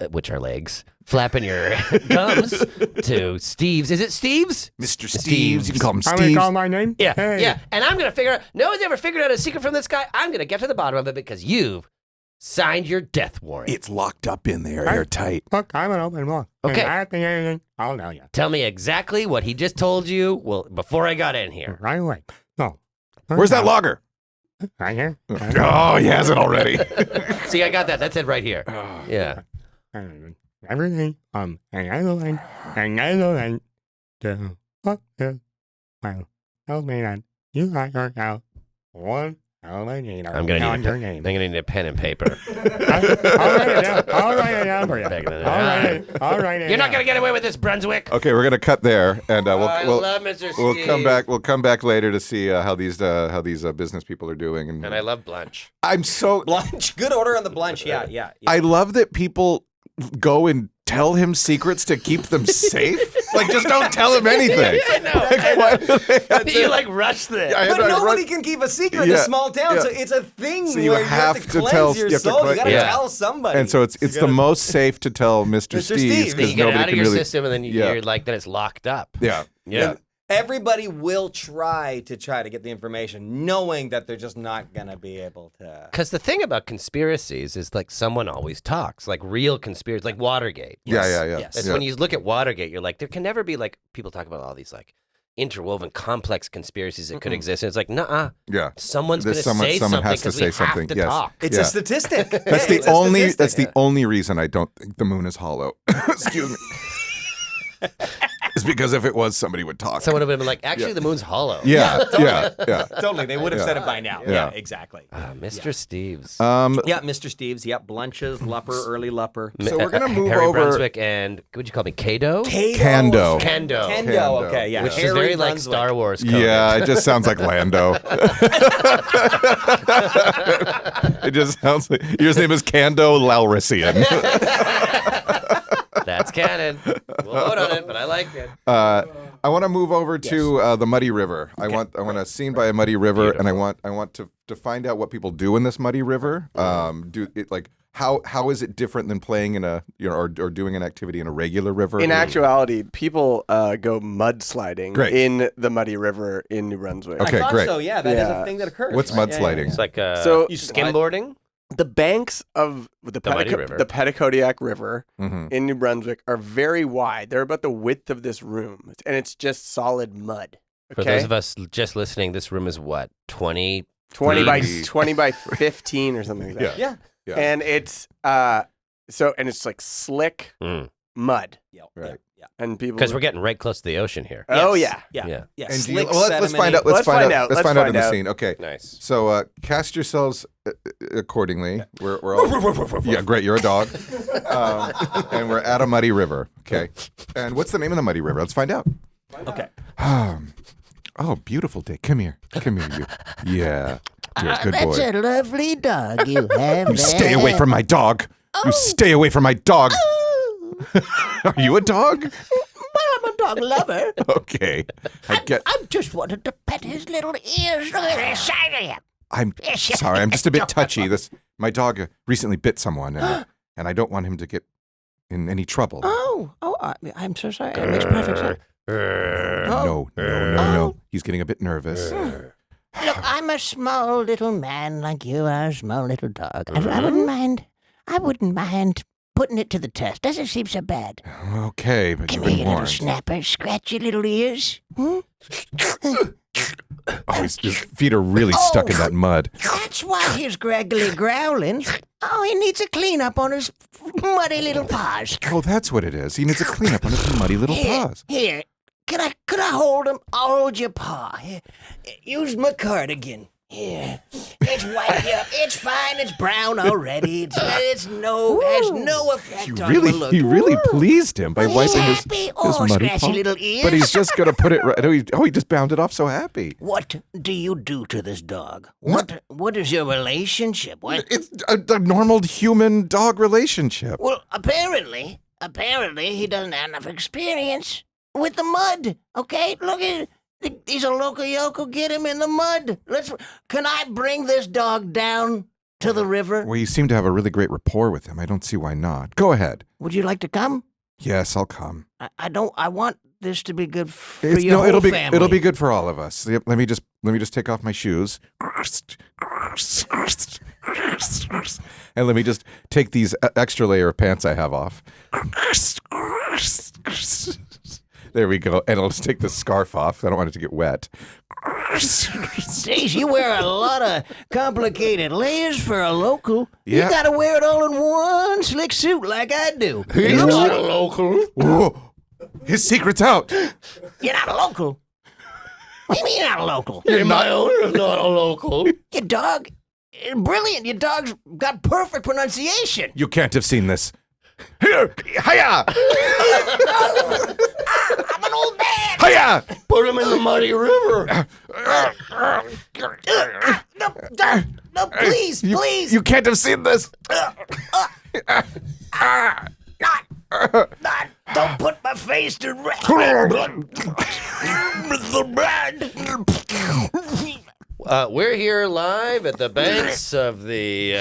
which are legs, flapping your gums to Steve's. Is it Steve's? Mr. Steve's. You can call him How many Steve. call my name? Yeah, Hey. yeah. And I'm gonna figure out. No one's ever figured out a secret from this guy. I'm gonna get to the bottom of it because you've signed your death warrant. It's locked up in there, Right. airtight. Look, I'm an open book. Okay. If I think anything, I'll tell you. Tell me exactly what he just told you. Well, before I got in here. Right away. So. Where's that logger? Right here. Oh, he has it already. See, I got that. That said right here. Yeah. Everything another line to what is well tells me that you got your out one elevator I'm gonna on need your I'm name. gonna need a pen and paper. I'll write it down. I'll write it down for you. Back in the I'll write it You're not down. gonna get away with this, Brunswick. Okay, we're gonna cut there, and I we'll love Mr. we'll Steve. come back. We'll come back later to see how these business people are doing. And I love Blanche. I'm so Blanche, good order on the Blanche. Yeah. I love that people go and tell him secrets to keep them safe. Like, just don't tell him anything. I know. Why do they have to- You like rush this. I had But to nobody run- can keep a secret in Yeah, a small town, yeah. so it's a thing So you where have you have to to cleanse tell- your you have to soul. You cleanse- got to Yeah. tell somebody. And so it's You the gotta- most safe to tell Mr. Mr. Steve's Steve. You because get it nobody out of can your really. system, and then Yeah. you're like, then it's locked up. Yeah. Yeah. Everybody will try to get the information, knowing that they're just not gonna be able to. Because the thing about conspiracies is like someone always talks, like real conspiracies, like Watergate. Yeah. Yes. That's when you look at Watergate, you're like, there can never be like, people talk about all these like interwoven complex conspiracies that could exist. And it's like, nah, Yeah. someone's going There's to say someone something has to because say we something, have to yes. talk. It's Yeah. a statistic. That's Hey, the it's a only. statistic. That's the only reason I don't think the moon is hollow. Excuse me. It's because if it was, somebody would talk. Someone would have been like, actually, the moon's hollow. Yeah. Yeah. Totally, they would have Yeah. said it by now. Yeah. Yeah, exactly. Mr. Steve's. Yeah, Mr. Steve's. Yep, Blunches, Lupper, early Lupper. So we're gonna move Harry over. Brunswick and, would you call me Kado? Kando. Kendo. Kendo, okay, yeah. Which is Harry very like Brunswick. Star Wars code. Yeah, it just sounds like Lando. It just sounds like your name is Kando Laurisian. That's canon. We'll vote on it, but I like it. I want to move over to the muddy river. I want a scene by a muddy river, and I want to find out what people do in this muddy river. Do it like how is it different than playing in a or doing an activity in a regular river? In actuality, people go mudsliding Great. in the Muddy River in New Brunswick. Okay, I thought great. so, yeah. That is Yeah. a thing that occurs. What's right? Yeah, yeah, mudsliding? yeah. It's like So- skimboarding. The banks of the Muddy River. the Petticodiac River Mm-hmm. in New Brunswick are very wide. They're about the width of this room, and it's just solid mud. For Okay, those of us just listening, this room is what, 20? 20 by Three. 20 by 15 or something like that. Yeah. Yeah. And it's it's like slick Mm. mud, Yeah. Right. Yeah. and people. Because we're getting right close to the ocean here. Oh Yes. yeah. Yeah. Yeah. And do you, Slick, well, let's find out. sedimenty. Let's find out. Let's Let's find out in find the out. scene. Okay. Nice. So cast yourselves accordingly. We're all yeah, great. You're a dog, and we're at a muddy river. Okay, and what's the name of the muddy river? Let's find out. Okay. Oh, beautiful day. Come here, you. Yeah, you're a good boy. That's a lovely dog you have. You stay away from my dog. You stay away from my dog. Are you a dog? Well, I'm a dog lover. Okay, I get. I just wanted to pet his little ears. Look at how shiny. I'm sorry. I'm just a bit touchy. My dog recently bit someone, and I don't want him to get in any trouble. I'm so sorry. It makes perfect sense. No. He's getting a bit nervous. Look, I'm a small little man like you are a small little dog. I wouldn't mind putting it to the test. Doesn't seem so bad. Okay, but Come you've here, been you little warned. snapper. Scratch your little ears. Hmm? Oh, his feet are really stuck in that mud. That's why he's greggily growling. Oh, he needs a clean-up on his muddy little paws. Oh, that's what it is. He needs a cleanup on his muddy little paws. Here. Could I hold him? I'll hold your paw. Here. Use my cardigan. Here, it's white. Yeah, it's fine. It's brown already. It's no has no effect on the look. He really pleased him by He's wiping his happy. Oh, muddy scratchy paw. little ears. But he's just gonna put it right. Oh, he just bounded off so happy. What do you do to this dog? What is your relationship? What? It's a normal human-dog relationship. Well, apparently he doesn't have enough experience with the mud. Okay, look at. He's a local yokel. Get him in the mud. Can I bring this dog down to the river? Well, you seem to have a really great rapport with him. I don't see why not. Go ahead. Would you like to come? Yes, I'll come. I don't. I want this to be good for your whole it'll be family. it'll be good for all of us. Yep, let me just take off my shoes. And let me just take these extra layer of pants I have off. There we go. And I'll just take the scarf off. I don't want it to get wet. Jeez, you wear a lot of complicated layers for a local. Yeah. You gotta wear it all in one slick suit like I do. He's not a local. Whoa. His secret's out. You're not a local. What do you mean you're not a local? My owner's not a local. Your dog, brilliant. Your dog's got perfect pronunciation. You can't have seen this. Here, hiya! I'm an old man. Hiya! Put him in the muddy river. No, please, please. You can't have seen this. Don't put my face to We're here live at the banks of the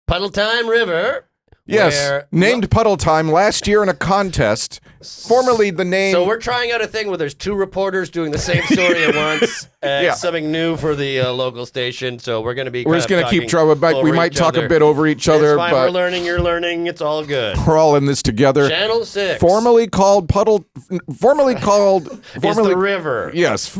Puddle Time River. Yes, where- named Puddle Time last year in a contest. Formerly the name. So we're trying out a thing where there's two reporters doing the same story at once. Yeah. Something new for the local station. So we're going to be. We're just going to keep trying. We might talk a bit over each other, It's fine. but We're learning. You're learning. It's all good. we're all in this together. Channel 6. Formerly called Puddle. Formerly called. Is Formerly the river. Yes.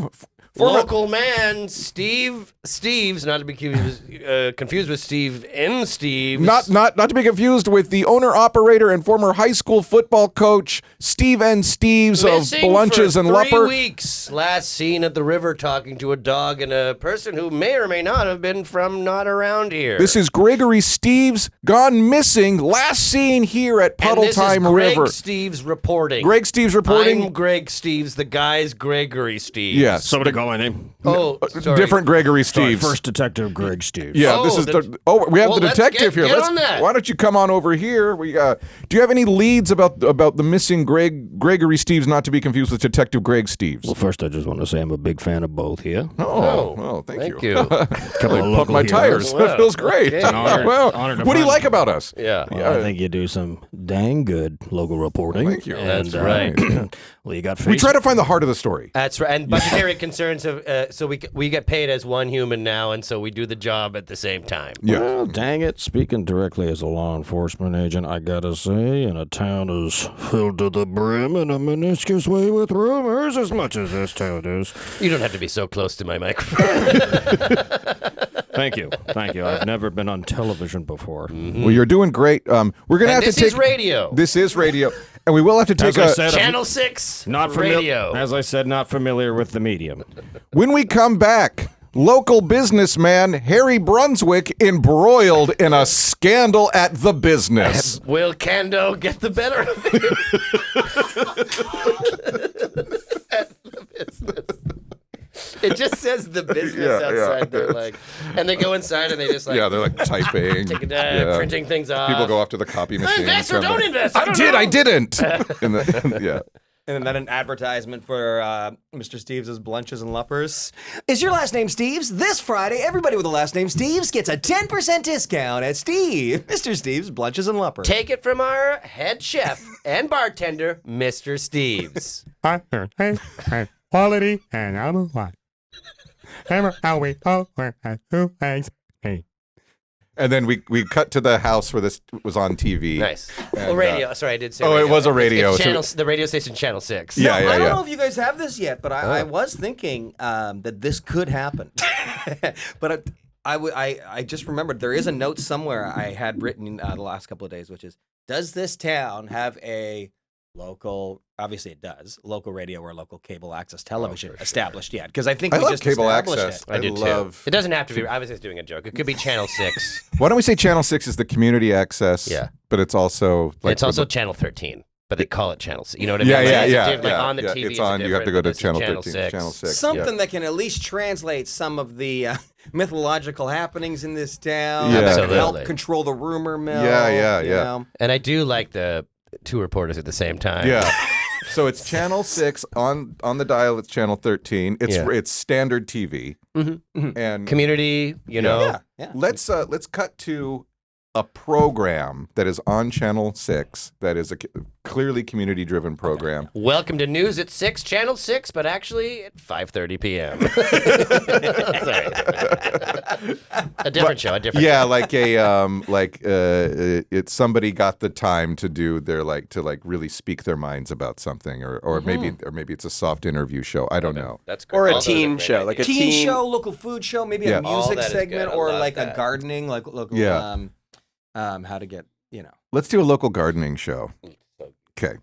Local man Steve's not to be confused with Steve N. Steve's. Not to be confused with the owner operator and former high school football coach Steve N. Steves of Missing Blunches for and 3 Lupper. weeks. Last seen at the river talking to a dog and a person who may or may not have been from not around here. This is Gregory Steves, gone missing, last seen here at and Puddle this Time is Greg River. Steves reporting. Greg Steves reporting. I'm Greg Steves. The guy's Gregory Steves. Yes. Somebody call my name. Oh, sorry. Different Gregory Steves. First Detective Greg Steves. Yeah, Oh, this is the- we have well, the let's detective get here. on that. Why don't you come on over here? We do you have any leads about the missing Gregory Steves, not to be confused with Detective Greg Steves? Well, first I just want to say I'm a big fan of both here. Thank you. Couple of Pump my local tires. heroes. That feels great. Okay. Honor to What do you find- like about us? Yeah. Well, I think you do some dang good local reporting. Thank you. And, That's right. well, you got We try to find the heart of the story. That's right. And budgetary concerns have so we get paid as one human now, and so we do the job at the same time. Yeah. Well, dang it. Speaking directly as a law enforcement agent, I gotta say, in a town as filled to the brim in a meniscus way with rumors as much as this town is. You don't have to be so close to my microphone. Thank you. Thank you. I've never been on television before. Well, you're doing great. We're gonna And have this to take is radio. This is radio, and we will have to take As I a. said, Channel 6 not radio. As I said, not familiar with the medium. When we come back, local businessman Harry Brunswick embroiled in a scandal at the business. Will Kando get the better of it? At the business. It just says the business outside their and they go inside and they just Yeah, they're like typing, printing things off. People go off to the copy machine. Invest or don't invest. I didn't. Yeah. And then an advertisement for Mr. Steves' Blunches and Luppers. Is your last name Steves? This Friday, everybody with the last name Steves gets a 10% discount at Mr. Steves' Blunches and Luppers. Take it from our head chef and bartender, Mr. Steves. Quality and I'm a what? How we over at 2 eggs. Hey. And then we cut to the house where this was on TV. Nice. And, radio. Sorry, I did say. oh, radio. it was a radio, It's so- channel, the radio station, Channel 6. Yeah, I yeah, don't yeah. know if you guys have this yet, but I was thinking that this could happen. But I just remembered there is a note somewhere I had written the last couple of days, which is, does this town have a local. Obviously, it does. Local radio or local cable access television for sure. established yet? Because I think I we love just cable established access. it. I do love. too. It doesn't have to be. I was just doing a joke. It could be Channel 6. Why don't we say Channel 6 is the community access? Yeah. But it's also like It's also the- Channel 13, but they call it Channel 6. You know what I mean? yeah, Like, yeah, it's yeah, different, like, yeah, on the yeah. TV, It's on. You have to go to this is Channel 13, 6. Channel 6. Something that can at least translate some of the mythological happenings in this town. Yeah. That can help Absolutely. control the rumor mill. Yeah. you know? And I do like the two reporters at the same time. Yeah. So it's Channel 6 on the dial. It's Channel 13. It's standard TV. And Community, you know. Yeah. let's cut to a program that is on Channel 6 that is a clearly community-driven program. Welcome to News at 6, Channel 6, but actually at 5:30 p.m. Sorry. A different show. Yeah, like it's somebody got the time to do their really speak their minds about something, or maybe it's a soft interview show. I don't know. That's good. Or All a those are teen great show, ideas. like a Teen teen show, local food show, maybe Yeah. a All music that is segment, good. I or love like that. a gardening, like local. Yeah. How to get Let's do a local gardening show. Okay.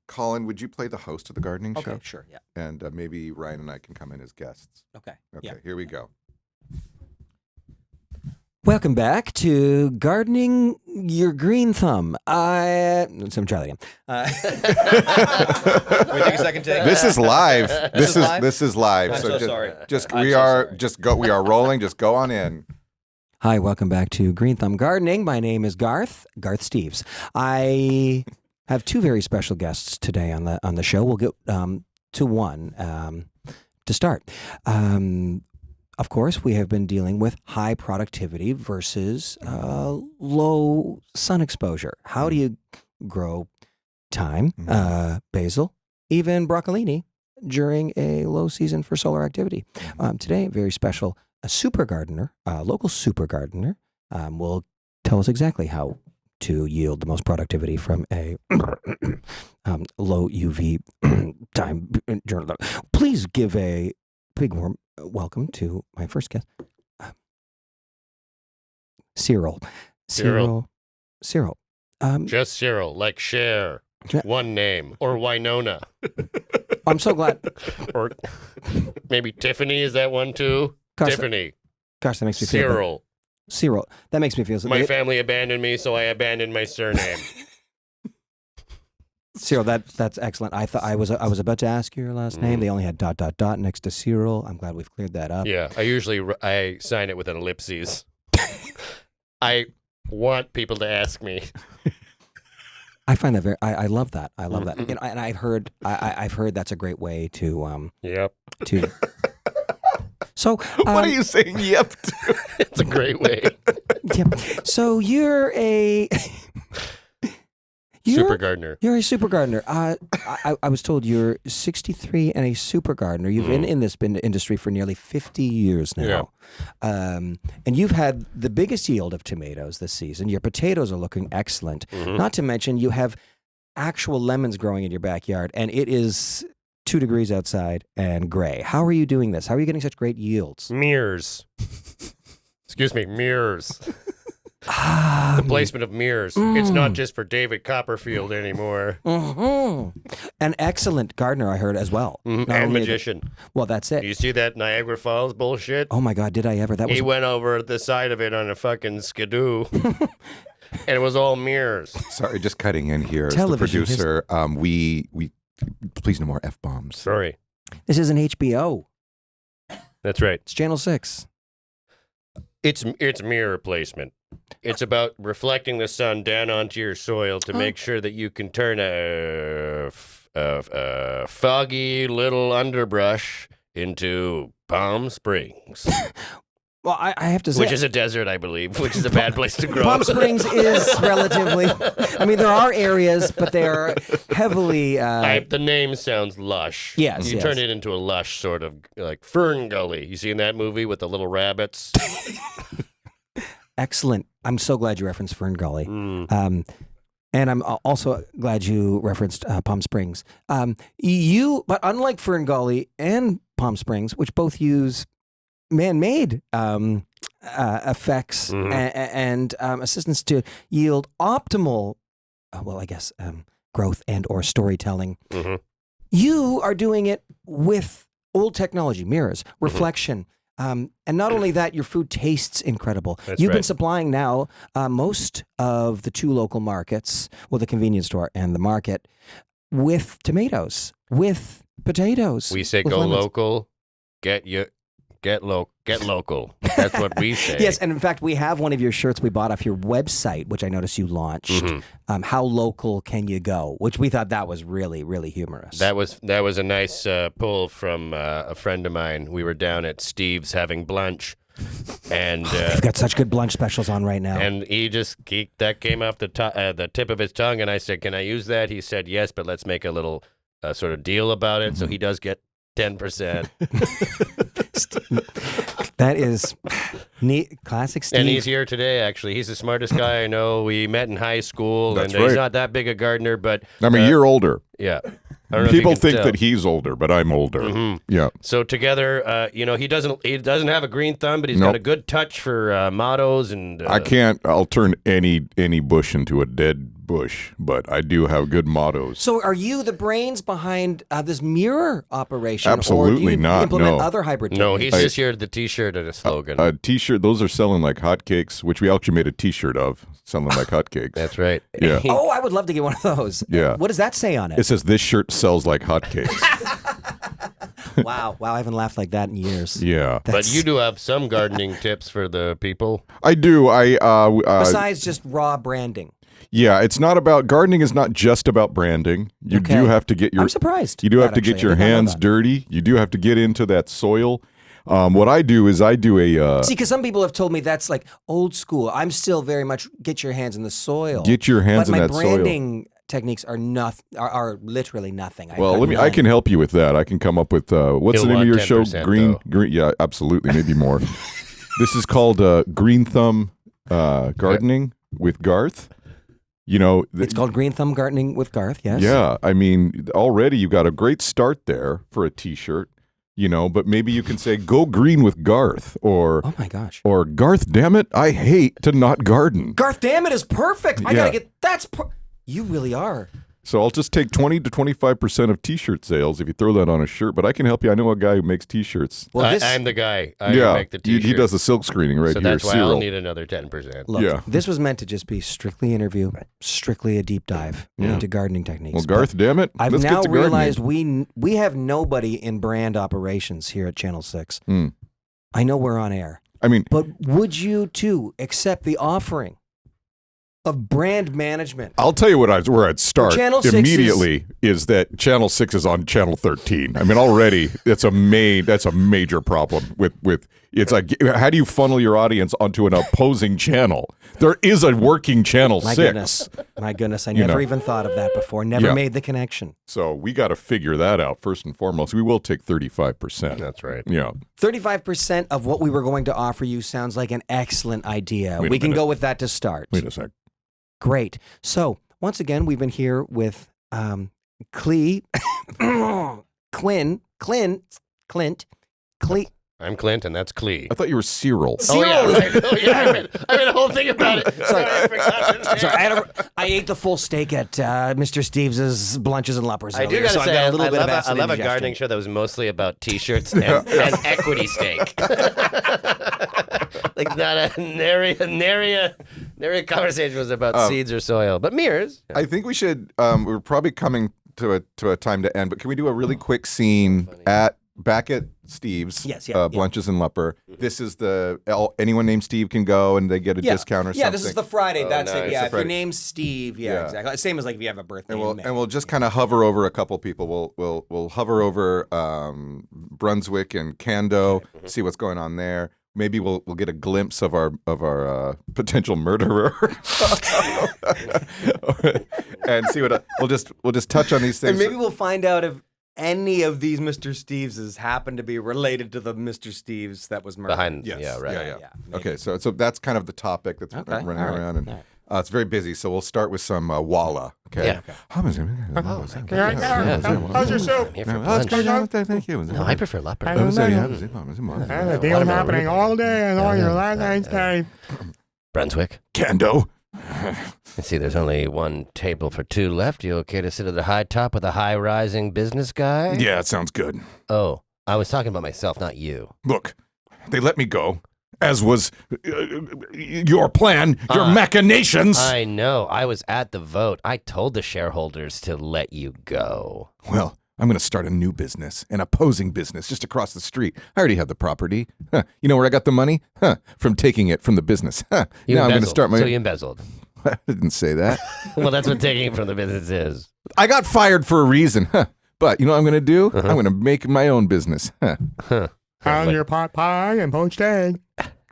Colin, would you play the host of the gardening Okay, show? sure, yeah. And maybe Ryan and I can come in as guests. Okay. Okay, Yeah. here we go. Welcome back to Gardening Your Green Thumb. Let's try that again. Wait, take a second take. This is live. This is live? This is live. I'm so just, sorry. Just I'm we so are sorry. just go. We are rolling. Just go on in. Hi, welcome back to Green Thumb Gardening. My name is Garth Steves. I have two very special guests today on the show. We'll get to one to start. Of course, we have been dealing with high productivity versus low sun exposure. How do you grow thyme, basil, even broccolini during a low season for solar activity? Today, a very special super gardener, local super gardener, will tell us exactly how to yield the most productivity from a low UV time journal. Please give a big warm welcome to my first guest, Cyril. Cyril. Just Cyril, like Cher. Ja- One name. Or Winona. I'm so glad. Or maybe Tiffany, is that one too? Gosh, Tiffany. Gosh, that makes me feel better. Cyril. Cyril. That makes me feel so My family abandoned me, so I abandoned my surname. Cyril, that's excellent. I was about to ask you your last name. They only had ... next to Cyril. I'm glad we've cleared that up. Yeah, I sign it with an ellipses. I want people to ask me. I find that I love that. I love that. And I've heard that's a great way to Yep. to. So What are you saying? Yep. To? It's a great way. Yeah. So you're a Super gardener. You're a super gardener. I was told you're 63 and a super gardener. You've been in this industry for nearly 50 years now. And you've had the biggest yield of tomatoes this season. Your potatoes are looking excellent. Not to mention you have actual lemons growing in your backyard, and it is 2 degrees outside and gray. How are you doing this? How are you getting such great yields? Mirrors. Excuse me, mirrors. The placement of mirrors. It's not just for David Copperfield anymore. An excellent gardener, I heard as well. Not And only- magician. Well, that's Do it. you see that Niagara Falls bullshit? Oh my God, did I ever? That was He went over the side of it on a fucking skidoo. And it was all mirrors. Sorry, just cutting in here as the Television producer. We please no more f bombs. Sorry. This is an HBO. That's right. It's Channel 6. It's mirror placement. It's about reflecting the sun down onto your soil to make sure that you can turn a foggy little underbrush into Palm Springs, Well, I have to say, which is a desert, I believe, which is a bad place to grow. Palm Springs is relatively. I mean, there are areas, but they are heavily. The name sounds lush. Yes, You yes. turn it into a lush sort of like Fern Gully. You seen that movie with the little rabbits? Excellent. I'm so glad you referenced Fern Gully. And I'm also glad you referenced Palm Springs. But unlike Fern Gully and Palm Springs, which both use man-made effects and assistance to yield optimal, growth and or storytelling. Mm-hmm. You are doing it with old technology, mirrors, reflection. And not only that, your food tastes incredible. That's You've been right. supplying now most of the 2 local markets, well, the convenience store and the market, with tomatoes, with potatoes. We say with go lemons. local, get local. That's what we say. Yes, and in fact, we have one of your shirts we bought off your website, which I noticed you launched. Mm-hmm. How local can you go? Which we thought that was really, really humorous. That was a nice pull from a friend of mine. We were down at Steve's having lunch, and We've got such good lunch specials on right now. and that came off the tip of his tongue, and I said, "Can I use that?" He said, "Yes, but let's make a little sort of deal about it." So he does get 10%, That is neat. Classic Steve. and he's here today. Actually, he's the smartest guy I know. We met in high school, That's and he's right. not that big a gardener, but I'm a year older. yeah. I don't know if you People can think tell. that he's older, but I'm older. Mhm. Yeah. So together, he doesn't have a green thumb, but he's got Nope. a good touch for mottos and. I'll turn any bush into a dead bush, but I do have good mottos. So are you the brains behind this mirror operation? Or do Absolutely you not, implement no. other hybrid No, techniques? he's just here the T-shirt and a slogan. A T-shirt, those are selling like hotcakes, which we actually made a T-shirt of, selling like hotcakes. That's right. Yeah. Oh, I would love to get one of those. Yeah. What does that say on It it? says this shirt sells like hotcakes. Wow, I haven't laughed like that in years. Yeah, But you do have some gardening tips for the people. I do. Besides just raw branding. Yeah, it's not about gardening. Is not just about branding. You Okay. do have to get your. I'm surprised. You do have That to get actually, your I did not know hands that. dirty. You do have to get into that soil. What I do is I do a See, because some people have told me that's like old school. I'm still very much get your hands in the soil. get your hands but in my that soil. branding techniques are are literally nothing. Well, I've let me. I none. can help you with that. I can come up with what's He'll the name of your want show? 10% Green. though. Green. Yeah, absolutely. Maybe more. This is called Green Thumb Gardening with Garth. You know, It's called Green Thumb Gardening with Garth. Yes. yeah. I mean, already you got a great start there for a T-shirt. You know, but maybe you can say "Go green with Garth" or Oh my gosh. "Garth, damn it, I hate to not garden." Garth, damn it, is perfect. I Yeah. gotta get you really are. So I'll just take 20 to 25% of T-shirt sales if you throw that on a shirt. But I can help you. I know a guy who makes T-shirts. Well, this I'm the guy. I yeah, make the he T-shirt. does the silk screening right So here. that's why Cyril. I'll need another 10%. look. yeah. This was meant to just be strictly interview, strictly a deep dive Yeah. into gardening techniques. Well, But Garth, damn it, I've let's now get to gardening. realized we have nobody in brand operations here at Channel 6. Mm. I know we're on air, I mean, but would you too accept the offering of brand management? I'll tell you where I'd start Channel 6 immediately is that Channel 6 is on Channel 13. I mean, already that's a major problem with it's like, how do you funnel your audience onto an opposing channel? There is a working Channel My 6. goodness, I You never know. even thought of that before. Never Yeah. made the connection. So we got to figure that out first and foremost. We will take 35%. That's right. Yeah. 35% of what we were going to offer you sounds like an excellent idea. Wait a We can minute. go with that to start. Wait a sec. Great. So once again, we've been here with Clint. I'm Clint, and that's Clee. I thought you were Cyril. Oh, yeah, right. Oh, yeah, I made a whole thing about it. Sorry, I forgot. Sorry, I ate the full steak at Mr. Steve's Blunches and Luppers. I do earlier, gotta so I've say, got a little bit of I acid love a indigestion. gardening show that was mostly about T-shirts and equity stake. Like not a nary conversation was about seeds or soil, but mirrors. I think we should. We're probably coming to a time to end, but can we do a really quick scene back at Steve's? Yes, yeah. Blunches and Lupper. This is anyone named Steve can go and they get a discount or something. Yeah, this is the Friday. That's nice. it. Yeah, The if your Friday. name's Steve, yeah, Yeah. exactly. Same as like if you have a birthday. And in May. we'll just kind of hover over a couple people. We'll hover over Brunswick and Cando, see what's going on there. Maybe we'll get a glimpse of our potential murderer, and see what we'll just touch on these things. And maybe we'll find out if any of these Mr. Steveses happen to be related to the Mr. Steves that was murdered. Behind, Yes. yeah, right. Yeah. maybe. Okay, so that's kind of the topic that's Okay, running all right, around, and all right. it's very busy. So we'll start with some Walla. Okay. Yeah. How's your soup? I'm here for lunch. Thank you. No, I prefer leopard. There's a deal happening all day and all your last night's time. Brunswick. Cando. I see there's only one table for two left. You okay to sit at the high top with a high-rising business guy? Yeah, it sounds good. Oh, I was talking about myself, not you. Look, they let me go, as was your plan, your machinations. I know. I was at the vote. I told the shareholders to let you go. Well, I'm going to start a new business, an opposing business just across the street. I already have the property. Huh. You know where I got the money? Huh. From taking it from the business. Huh. You Now I'm going to embezzled. start my... So you embezzled. I didn't say that. Well, that's what taking it from the business is. I got fired for a reason. Huh. But you know what I'm going to do? I'm going to make my own business. Huh. On your pot pie and poached egg.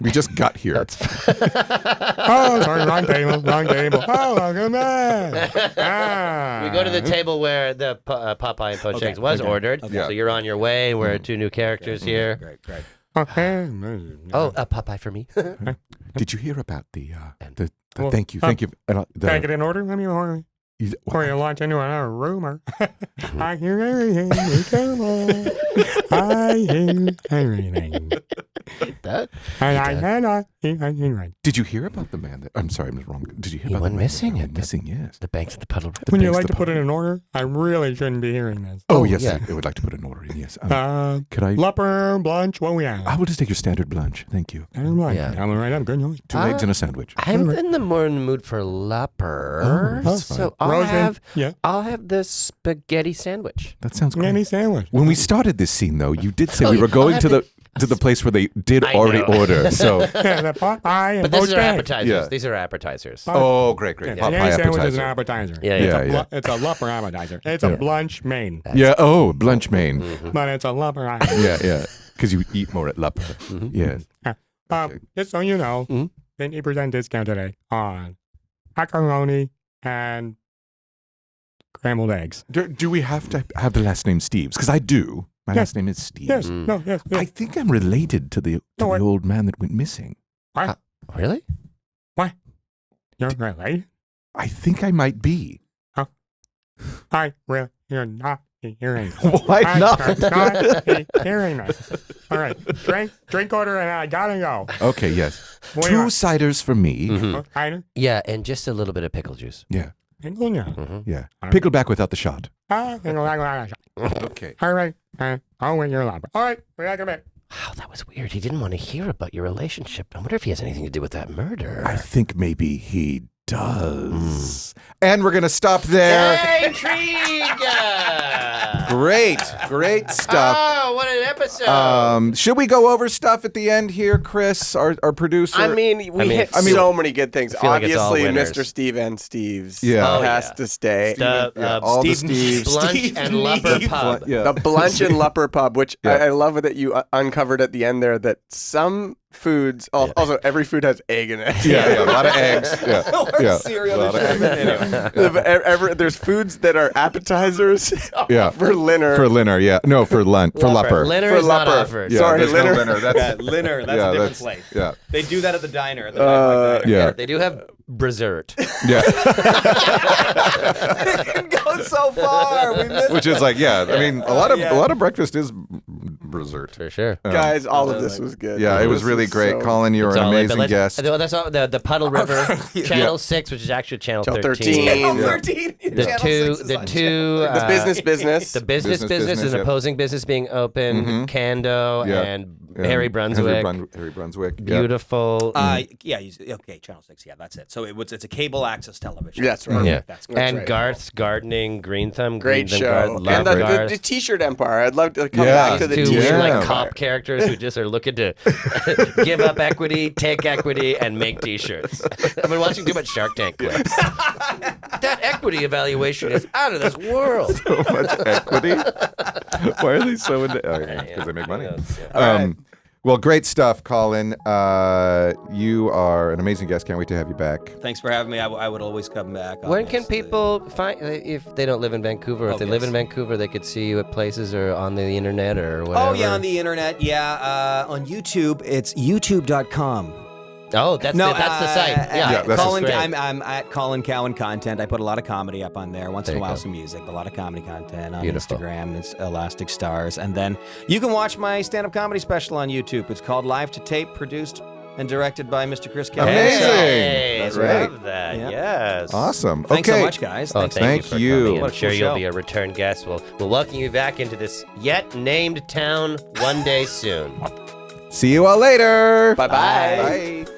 We just got here. Oh, sorry, wrong table, wrong table. Oh, welcome back. Ah. We go to the table where the Popeye and poached eggs was ordered. Okay. So you're on your way. We're two new characters here. Great. Okay. Oh, Popeye for me. Did you hear about the Well, thank you. Can I get in order? Let me order. Before you launch into another rumor. I hear everything. Come on. I hear everything. That? Did you hear about the man that... I'm sorry, I'm wrong. Did you hear He about went the man missing that at went missing, yes. The banks of the puddle. Would you Thanks like to to put it in order? I really shouldn't be hearing this. Oh, yes, yeah. I would like to put an order in, yes. Could I... Lupper, Blanche, what we have? I will just take your standard blanche. Thank you. I'm like, Yeah. I'm right up. Good noise. 2 eggs and a sandwich. I'm in the more in the mood for Lupper. Oh, that's so fine. I'll have the spaghetti sandwich. That sounds great. Any sandwich. When we started this scene, though, you did say Oh, we yeah, were going I'll to have the place where they did I already know. order. So, Yeah, the pot pie and But these poached are egg. appetizers. Yeah. These are appetizers. oh, great. Yeah, Pot any pie sandwich is an appetizer. appetizer. Yeah. It's a Lupper appetizer. It's a Blanche main, Yeah, oh, blanche main. but it's a Lupper appetizer. Yeah. Because you eat more at Lupper. Yes. Just so you know, Mhm. 50% discount today on macaroni and scrambled eggs. Do we have to have the last name Steves? Because I do. My Yes. last name is Steves. Yes, no, yes. I think I'm related to the No, what? old man that went missing. Really? You're right. I think I might be. You're not hearing. Why I not? cannot be hearing this. All right, drink order, and I gotta go. Okay, yes. What do you 2 want? ciders for me. Mhm. Cider? Yeah, and just a little bit of pickle juice. Yeah, Yeah. yeah. right. Pickleback without the shot. All Okay. right, I'll win your lobber. All right, we're back in a bit. Wow, that was weird. He didn't want to hear about your relationship. I wonder if he has anything to do with that murder. I think maybe he does. And we're going to stop there. Intrigue! Great stuff. Oh, what an episode! Should we go over stuff at the end here, Chris, our producer? I mean, we hit I mean, so many good things. I feel like it's all Obviously, winners. Mr. Steve and Steve's Yeah. Oh, has yeah. to stay. all the Steve- Steves. Blunch Steve and Lupper Neef. Pub. Yeah. The Blunch and Lupper Pub, which Yeah. I love that you uncovered at the end there, that some foods, also every food has egg in it. Yeah, a lot of eggs. Yeah. Cereal. A lot of eggs. There's foods that are appetizers Yeah. for Linner. For Linner, yeah. No, for Lupper. Linner For is not Lupper. offered. Yeah, Sorry, there's no Linner. Linner. That's, Yeah, Linner. That's yeah, a different that's- place. Yeah. They do that at the diner. At the Nightlife Diner. Yeah. They do have Brazert. Yeah. It goes so far. We missed Which is like, yeah, I mean, a lot of breakfast is dessert. For sure. Guys, all of this was good. Yeah, it was This really is great. so- Colin, you were It's an all in, but amazing let's- guest. That's all the Puddle River, Channel 6, which is actually Channel 13. Channel 13. The Channel two, 6 is the on two, The business. the business Business, is an yep. opposing business being open, Cando Yeah. and Harry Brunswick. Harry Brunswick. Yeah. Beautiful. Okay, Channel 6. Yeah, that's it. So it's a cable access television. That's right. Yeah. That's and right. Garth's Gardening, Green Thumb. Great Green Thumb show. Garden, love And the Garth. T-shirt empire. I'd love to come Yeah. back to the Two T-shirt weird, like empire. cop characters who just are looking to give up equity, take equity, and make T-shirts. I've been watching too much Shark Tank clips. That equity evaluation is out of this world. So much equity. Why are they so into? Because they make money. Well, great stuff, Colin. You are an amazing guest. Can't wait to have you back. Thanks for having me. I would always come back. When can obviously. people find, if they don't live in Vancouver, if they live in Vancouver, they could see you at places or on the internet or whatever? Oh, yeah, on the internet. Yeah, on YouTube, it's youtube.com. Oh, that's the site. Yeah, that's Colin, great. I'm at Colin Cowan Content. I put a lot of comedy up on there. Once There in a you while, go. some music, but a lot of comedy content on Beautiful. Instagram. It's Elastic Stars. And then you can watch my stand-up comedy special on YouTube. It's called Live to Tape, produced and directed by Mr. Chris Kelly. Amazing. Hey, That's love right. that. Yeah. Yes. Awesome. Thanks okay. so much, guys. Oh, Thanks. thank Thank you. you. For coming. What I'm a sure cool you'll show. be a return guest. We'll welcome you back into this yet named town one day soon. See you all later. Bye-bye. Bye.